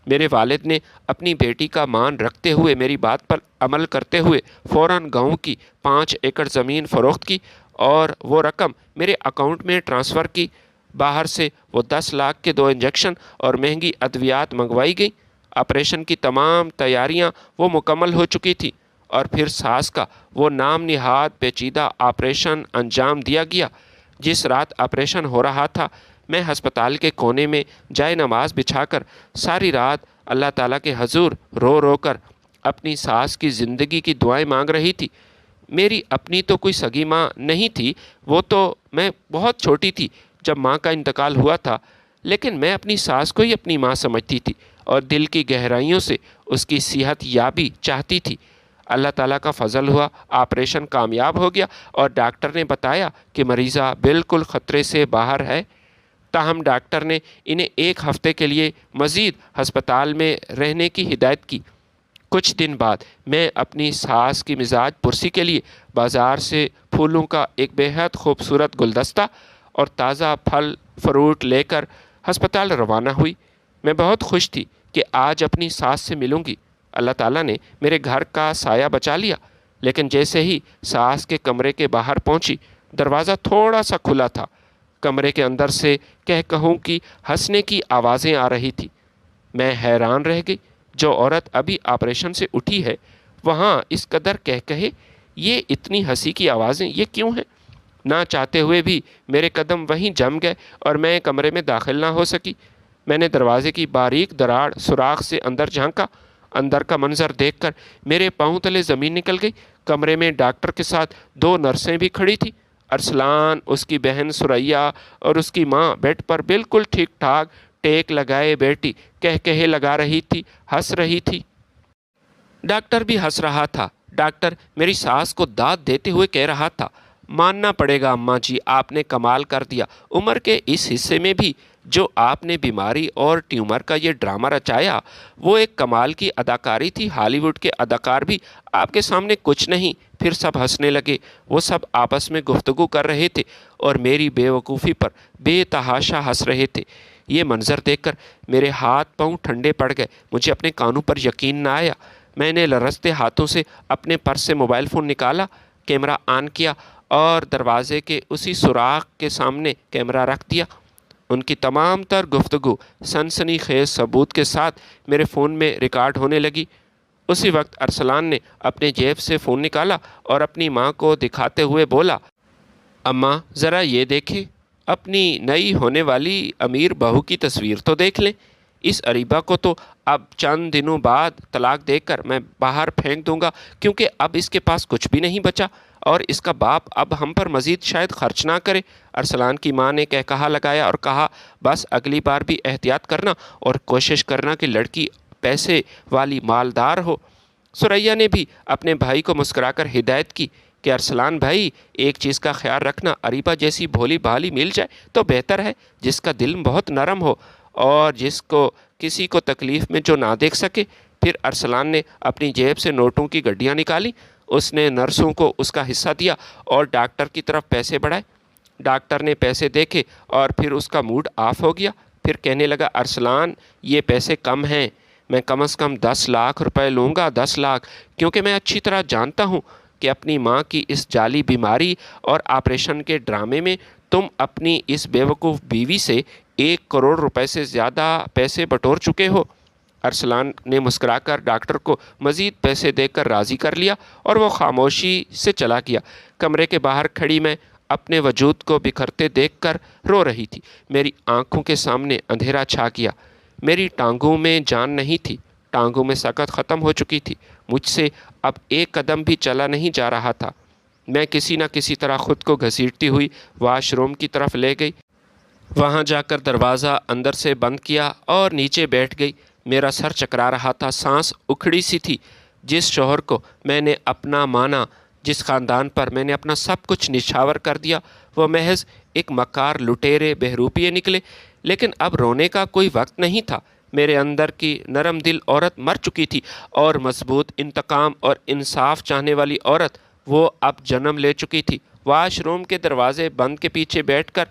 میرے والد نے اپنی بیٹی کا مان رکھتے ہوئے میری بات پر عمل کرتے ہوئے فوراً گاؤں کی 5 ایکڑ زمین فروخت کی اور وہ رقم میرے اکاؤنٹ میں ٹرانسفر کی۔ باہر سے وہ 10 لاکھ کے 2 انجیکشن اور مہنگی ادویات منگوائی گئیں۔ آپریشن کی تمام تیاریاں وہ مکمل ہو چکی تھی اور پھر ساس کا وہ نام نہاد پیچیدہ آپریشن انجام دیا گیا۔ جس رات آپریشن ہو رہا تھا میں ہسپتال کے کونے میں جائے نماز بچھا کر ساری رات اللہ تعالیٰ کے حضور رو رو کر اپنی ساس کی زندگی کی دعائیں مانگ رہی تھی۔ میری اپنی تو کوئی سگی ماں نہیں تھی، وہ تو میں بہت چھوٹی تھی جب ماں کا انتقال ہوا تھا، لیکن میں اپنی ساس کو ہی اپنی ماں سمجھتی تھی اور دل کی گہرائیوں سے اس کی صحت یابی چاہتی تھی۔ اللہ تعالیٰ کا فضل ہوا، آپریشن کامیاب ہو گیا اور ڈاکٹر نے بتایا کہ مریضہ بالکل خطرے سے باہر ہے۔ تاہم ڈاکٹر نے انہیں 1 ہفتے کے لیے مزید ہسپتال میں رہنے کی ہدایت کی۔ کچھ دن بعد میں اپنی ساس کی مزاج پرسی کے لیے بازار سے پھولوں کا ایک بے حد خوبصورت گلدستہ اور تازہ پھل فروٹ لے کر ہسپتال روانہ ہوئی۔ میں بہت خوش تھی کہ آج اپنی ساس سے ملوں گی۔ اللہ تعالیٰ نے میرے گھر کا سایہ بچا لیا، لیکن جیسے ہی ساس کے کمرے کے باہر پہنچی دروازہ تھوڑا سا کھلا تھا۔ کمرے کے اندر سے کہوں کی ہنسنے کی آوازیں آ رہی تھی۔ میں حیران رہ گئی، جو عورت ابھی آپریشن سے اٹھی ہے وہاں اس قدر کہے، یہ اتنی ہنسی کی آوازیں یہ کیوں ہیں؟ نہ چاہتے ہوئے بھی میرے قدم وہیں جم گئے اور میں کمرے میں داخل نہ ہو سکی۔ میں نے دروازے کی باریک دراڑ سوراخ سے اندر جھانکا۔ اندر کا منظر دیکھ کر میرے پاؤں تلے زمین نکل گئی۔ کمرے میں ڈاکٹر کے ساتھ 2 نرسیں بھی کھڑی تھیں۔ ارسلان، اس کی بہن سریا اور اس کی ماں بیڈ پر بالکل ٹھیک ٹھاک ٹیک لگائے بیٹی کہے لگا رہی تھی، ہنس رہی تھی۔ ڈاکٹر بھی ہنس رہا تھا۔ ڈاکٹر میری ساس کو داد دیتے ہوئے کہہ رہا تھا، ماننا پڑے گا اماں جی، آپ نے کمال کر دیا، عمر کے اس حصے میں بھی جو آپ نے بیماری اور ٹیومر کا یہ ڈرامہ رچایا وہ ایک کمال کی اداکاری تھی۔ ہالی ووڈ کے اداکار بھی آپ کے سامنے کچھ نہیں۔ پھر سب ہنسنے لگے۔ وہ سب آپس میں گفتگو کر رہے تھے اور میری بے وقوفی پر بے تحاشا ہنس رہے تھے۔ یہ منظر دیکھ کر میرے ہاتھ پاؤں ٹھنڈے پڑ گئے، مجھے اپنے کانوں پر یقین نہ آیا۔ میں نے لرزتے ہاتھوں سے اپنے پرس سے موبائل فون نکالا، کیمرہ آن کیا اور دروازے کے اسی سوراخ کے سامنے کیمرہ رکھ دیا۔ ان کی تمام تر گفتگو سنسنی خیز ثبوت کے ساتھ میرے فون میں ریکارڈ ہونے لگی۔ اسی وقت ارسلان نے اپنے جیب سے فون نکالا اور اپنی ماں کو دکھاتے ہوئے بولا، اماں ذرا یہ دیکھیں، اپنی نئی ہونے والی امیر بہو کی تصویر تو دیکھ لیں۔ اس اریبہ کو تو اب چند دنوں بعد طلاق دے کر میں باہر پھینک دوں گا، کیونکہ اب اس کے پاس کچھ بھی نہیں بچا اور اس کا باپ اب ہم پر مزید شاید خرچ نہ کرے۔ ارسلان کی ماں نے کہا لگایا اور کہا، بس اگلی بار بھی احتیاط کرنا اور کوشش کرنا کہ لڑکی پیسے والی مالدار ہو۔ سریا نے بھی اپنے بھائی کو مسکرا کر ہدایت کی کہ ارسلان بھائی ایک چیز کا خیال رکھنا، اریبہ جیسی بھولی بھالی مل جائے تو بہتر ہے، جس کا دل بہت نرم ہو اور جس کو کسی کو تکلیف میں جو نہ دیکھ سکے۔ پھر ارسلان نے اپنی جیب سے نوٹوں کی گڈیاں نکالی، اس نے نرسوں کو اس کا حصہ دیا اور ڈاکٹر کی طرف پیسے بڑھائے۔ ڈاکٹر نے پیسے دیکھے اور پھر اس کا موڈ آف ہو گیا۔ پھر کہنے لگا، ارسلان یہ پیسے کم ہیں، میں کم از کم 10 لاکھ روپے لوں گا، 10 لاکھ، کیونکہ میں اچھی طرح جانتا ہوں کہ اپنی ماں کی اس جعلی بیماری اور آپریشن کے ڈرامے میں تم اپنی اس بیوقوف بیوی سے 1 کروڑ روپے سے زیادہ پیسے بٹور چکے ہو۔ ارسلان نے مسکرا کر ڈاکٹر کو مزید پیسے دے کر راضی کر لیا اور وہ خاموشی سے چلا گیا۔ کمرے کے باہر کھڑی میں اپنے وجود کو بکھرتے دیکھ کر رو رہی تھی۔ میری آنکھوں کے سامنے اندھیرا چھا گیا۔ میری ٹانگوں میں جان نہیں تھی، ٹانگوں میں طاقت ختم ہو چکی تھی۔ مجھ سے اب ایک قدم بھی چلا نہیں جا رہا تھا۔ میں کسی نہ کسی طرح خود کو گھسیٹتی ہوئی واش روم کی طرف لے گئی۔ وہاں جا کر دروازہ اندر سے بند کیا اور نیچے بیٹھ گئی۔ میرا سر چکرا رہا تھا، سانس اکھڑی سی تھی۔ جس شوہر کو میں نے اپنا مانا، جس خاندان پر میں نے اپنا سب کچھ نچھاور کر دیا، وہ محض ایک مکار لٹیرے بہروپیے نکلے۔ لیکن اب رونے کا کوئی وقت نہیں تھا۔ میرے اندر کی نرم دل عورت مر چکی تھی اور مضبوط انتقام اور انصاف چاہنے والی عورت وہ اب جنم لے چکی تھی۔ واش روم کے دروازے بند کے پیچھے بیٹھ کر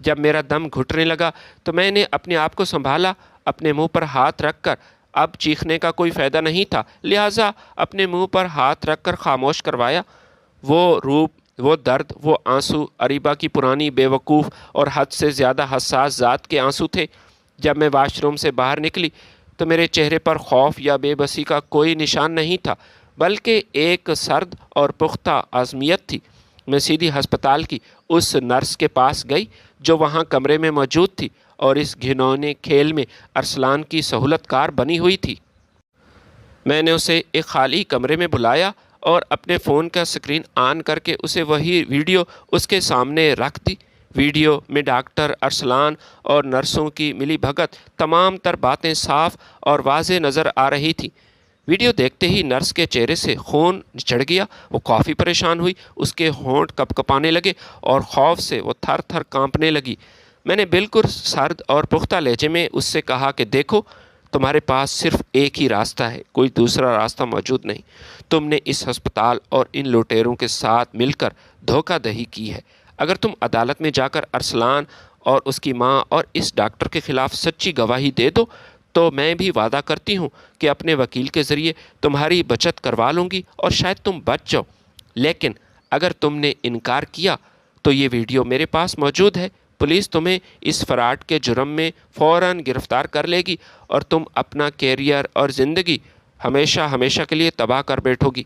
جب میرا دم گھٹنے لگا تو میں نے اپنے آپ کو سنبھالا، اپنے منہ پر ہاتھ رکھ کر۔ اب چیخنے کا کوئی فائدہ نہیں تھا، لہٰذا اپنے منہ پر ہاتھ رکھ کر خاموش کروایا۔ وہ روپ، وہ درد، وہ آنسو اریبہ کی پرانی بے وقوف اور حد سے زیادہ حساس ذات کے آنسو تھے۔ جب میں واش روم سے باہر نکلی تو میرے چہرے پر خوف یا بے بسی کا کوئی نشان نہیں تھا، بلکہ ایک سرد اور پختہ عزمیت تھی۔ میں سیدھی ہسپتال کی اس نرس کے پاس گئی جو وہاں کمرے میں موجود تھی اور اس گھنونے کھیل میں ارسلان کی سہولت کار بنی ہوئی تھی۔ میں نے اسے ایک خالی کمرے میں بلایا اور اپنے فون کا اسکرین آن کر کے اسے وہی ویڈیو اس کے سامنے رکھ دی۔ ویڈیو میں ڈاکٹر، ارسلان اور نرسوں کی ملی بھگت، تمام تر باتیں صاف اور واضح نظر آ رہی تھیں۔ ویڈیو دیکھتے ہی نرس کے چہرے سے خون چڑھ گیا۔ وہ کافی پریشان ہوئی، اس کے ہونٹ کپ کپانے لگے اور خوف سے وہ تھر تھر کانپنے لگی۔ میں نے بالکل سرد اور پختہ لہجے میں اس سے کہا کہ دیکھو، تمہارے پاس صرف ایک ہی راستہ ہے، کوئی دوسرا راستہ موجود نہیں۔ تم نے اس ہسپتال اور ان لوٹیروں کے ساتھ مل کر دھوکہ دہی کی ہے۔ اگر تم عدالت میں جا کر ارسلان اور اس کی ماں اور اس ڈاکٹر کے خلاف سچی گواہی دے دو تو میں بھی وعدہ کرتی ہوں کہ اپنے وکیل کے ذریعے تمہاری بچت کروا لوں گی اور شاید تم بچ جاؤ۔ لیکن اگر تم نے انکار کیا تو یہ ویڈیو میرے پاس موجود ہے، پولیس تمہیں اس فراڈ کے جرم میں فوراً گرفتار کر لے گی اور تم اپنا کیریئر اور زندگی ہمیشہ ہمیشہ کے لیے تباہ کر بیٹھو گی۔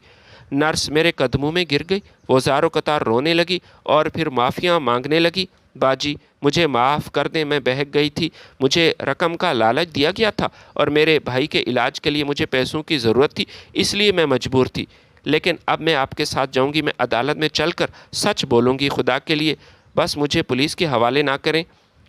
نرس میرے قدموں میں گر گئی، وہ زاروں قطار رونے لگی اور پھر معافیاں مانگنے لگی۔ باجی مجھے معاف کر دیں، میں بہک گئی تھی۔ مجھے رقم کا لالچ دیا گیا تھا اور میرے بھائی کے علاج کے لیے مجھے پیسوں کی ضرورت تھی، اس لیے میں مجبور تھی۔ لیکن اب میں آپ کے ساتھ جاؤں گی، میں عدالت میں چل کر سچ بولوں گی، خدا کے لیے بس مجھے پولیس کے حوالے نہ کریں۔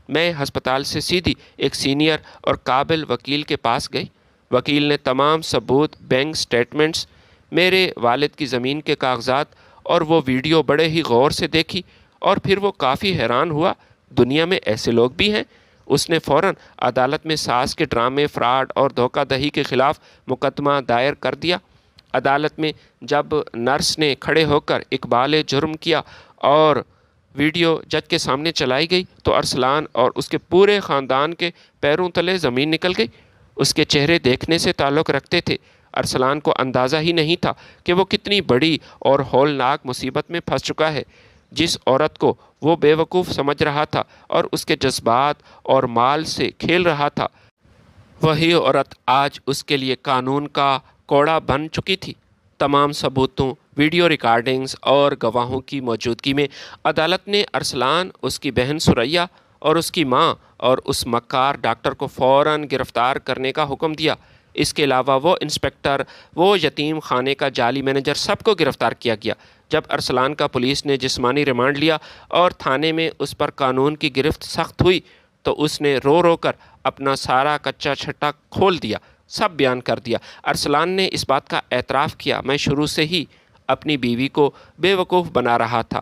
میں ہسپتال سے سیدھی ایک سینئر اور قابل وکیل کے پاس گئی۔ وکیل نے تمام ثبوت، بینک سٹیٹمنٹس، میرے والد کی زمین کے کاغذات اور وہ ویڈیو بڑے ہی غور سے دیکھی اور پھر وہ کافی حیران ہوا، دنیا میں ایسے لوگ بھی ہیں۔ اس نے فوراً عدالت میں ساز کے ڈرامے، فراڈ اور دھوکہ دہی کے خلاف مقدمہ دائر کر دیا۔ عدالت میں جب نرس نے کھڑے ہو کر اقبال جرم کیا اور ویڈیو جج کے سامنے چلائی گئی تو ارسلان اور اس کے پورے خاندان کے پیروں تلے زمین نکل گئی۔ اس کے چہرے دیکھنے سے تعلق رکھتے تھے۔ ارسلان کو اندازہ ہی نہیں تھا کہ وہ کتنی بڑی اور ہولناک مصیبت میں پھنس چکا ہے۔ جس عورت کو وہ بے وقوف سمجھ رہا تھا اور اس کے جذبات اور مال سے کھیل رہا تھا، وہی عورت آج اس کے لیے قانون کا کوڑا بن چکی تھی۔ تمام ثبوتوں، ویڈیو ریکارڈنگز اور گواہوں کی موجودگی میں عدالت نے ارسلان، اس کی بہن ثریا اور اس کی ماں اور اس مکار ڈاکٹر کو فوراً گرفتار کرنے کا حکم دیا۔ اس کے علاوہ وہ انسپکٹر، وہ یتیم خانے کا جعلی مینیجر، سب کو گرفتار کیا گیا۔ جب ارسلان کا پولیس نے جسمانی ریمانڈ لیا اور تھانے میں اس پر قانون کی گرفت سخت ہوئی تو اس نے رو رو کر اپنا سارا کچا چھٹا کھول دیا، سب بیان کر دیا۔ ارسلان نے اس بات کا اعتراف کیا، میں شروع سے ہی اپنی بیوی کو بے وقوف بنا رہا تھا۔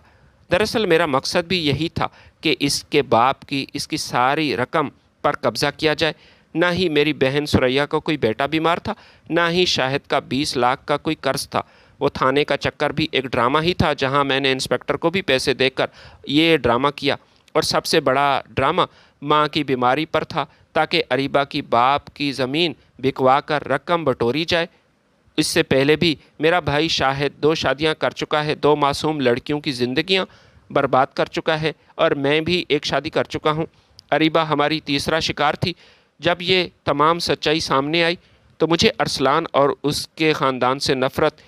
دراصل میرا مقصد بھی یہی تھا کہ اس کے باپ کی اس کی ساری رقم پر قبضہ کیا جائے۔ نہ ہی میری بہن ثریا کا کوئی بیٹا بیمار تھا، نہ ہی شاہد کا 20 لاکھ کا کوئی قرض تھا۔ وہ تھانے کا چکر بھی ایک ڈرامہ ہی تھا، جہاں میں نے انسپکٹر کو بھی پیسے دے کر یہ ڈرامہ کیا، اور سب سے بڑا ڈرامہ ماں کی بیماری پر تھا، تاکہ اریبہ کی باپ کی زمین بکوا کر رقم بٹوری جائے۔ اس سے پہلے بھی میرا بھائی شاہد 2 شادیاں کر چکا ہے، 2 معصوم لڑکیوں کی زندگیاں برباد کر چکا ہے، اور میں بھی ایک شادی کر چکا ہوں۔ اریبہ ہماری تیسرا شکار تھی۔ جب یہ تمام سچائی سامنے آئی تو مجھے ارسلان اور اس کے خاندان سے نفرت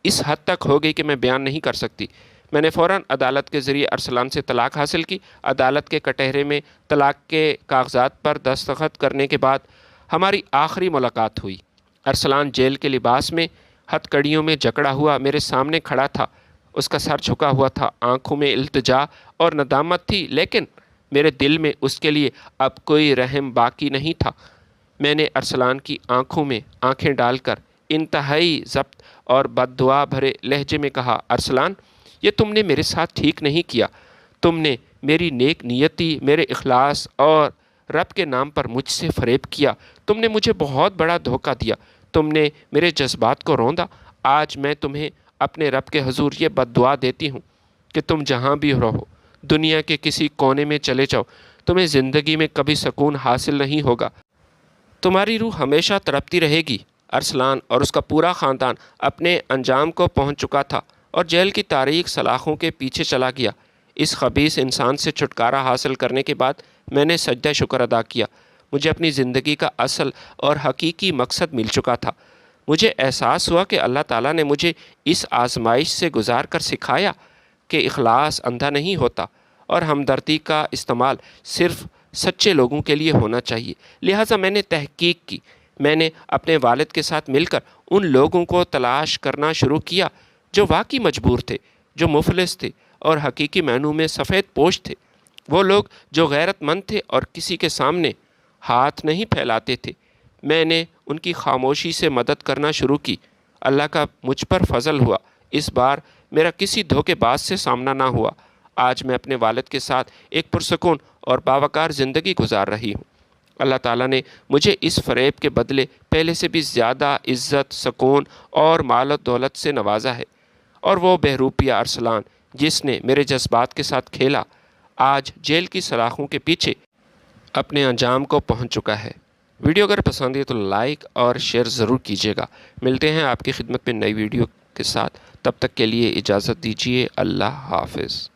اس حد تک ہو گئی کہ میں بیان نہیں کر سکتی۔ میں نے فوراً عدالت کے ذریعے ارسلان سے طلاق حاصل کی۔ عدالت کے کٹہرے میں طلاق کے کاغذات پر دستخط کرنے کے بعد ہماری آخری ملاقات ہوئی۔ ارسلان جیل کے لباس میں ہتھ کڑیوں میں جکڑا ہوا میرے سامنے کھڑا تھا۔ اس کا سر جھکا ہوا تھا، آنکھوں میں التجا اور ندامت تھی، لیکن میرے دل میں اس کے لیے اب کوئی رحم باقی نہیں تھا۔ میں نے ارسلان کی آنکھوں میں آنکھیں ڈال کر انتہائی ضبط اور بد دعا بھرے لہجے میں کہا، ارسلان، یہ تم نے میرے ساتھ ٹھیک نہیں کیا۔ تم نے میری نیک نیتی، میرے اخلاص اور رب کے نام پر مجھ سے فریب کیا۔ تم نے مجھے بہت بڑا دھوکہ دیا۔ تم نے میرے جذبات کو روندا۔ آج میں تمہیں اپنے رب کے حضور یہ بد دعا دیتی ہوں کہ تم جہاں بھی رہو، دنیا کے کسی کونے میں چلے جاؤ، تمہیں زندگی میں کبھی سکون حاصل نہیں ہوگا۔ تمہاری روح ہمیشہ تڑپتی رہے گی۔ ارسلان اور اس کا پورا خاندان اپنے انجام کو پہنچ چکا تھا اور جیل کی تاریک سلاخوں کے پیچھے چلا گیا۔ اس خبیث انسان سے چھٹکارا حاصل کرنے کے بعد میں نے سجدہ شکر ادا کیا۔ مجھے اپنی زندگی کا اصل اور حقیقی مقصد مل چکا تھا۔ مجھے احساس ہوا کہ اللہ تعالیٰ نے مجھے اس آزمائش سے گزار کر سکھایا کہ اخلاص اندھا نہیں ہوتا اور ہمدردی کا استعمال صرف سچے لوگوں کے لیے ہونا چاہیے۔ لہٰذا میں نے تحقیق کی۔ میں نے اپنے والد کے ساتھ مل کر ان لوگوں کو تلاش کرنا شروع کیا جو واقعی مجبور تھے، جو مفلس تھے اور حقیقی معنوں میں سفید پوش تھے۔ وہ لوگ جو غیرت مند تھے اور کسی کے سامنے ہاتھ نہیں پھیلاتے تھے۔ میں نے ان کی خاموشی سے مدد کرنا شروع کی۔ اللہ کا مجھ پر فضل ہوا۔ اس بار میرا کسی دھوکے باز سے سامنا نہ ہوا۔ آج میں اپنے والد کے ساتھ ایک پرسکون اور باوقار زندگی گزار رہی ہوں۔ اللہ تعالیٰ نے مجھے اس فریب کے بدلے پہلے سے بھی زیادہ عزت، سکون اور مال و دولت سے نوازا ہے، اور وہ بہروپیہ ارسلان جس نے میرے جذبات کے ساتھ کھیلا، آج جیل کی سلاخوں کے پیچھے اپنے انجام کو پہنچ چکا ہے۔ ویڈیو اگر پسند ہے تو لائک اور شیئر ضرور کیجیے گا۔ ملتے ہیں آپ کی خدمت میں نئی ویڈیو کے ساتھ، تب تک کے لیے اجازت دیجیے۔ اللہ حافظ۔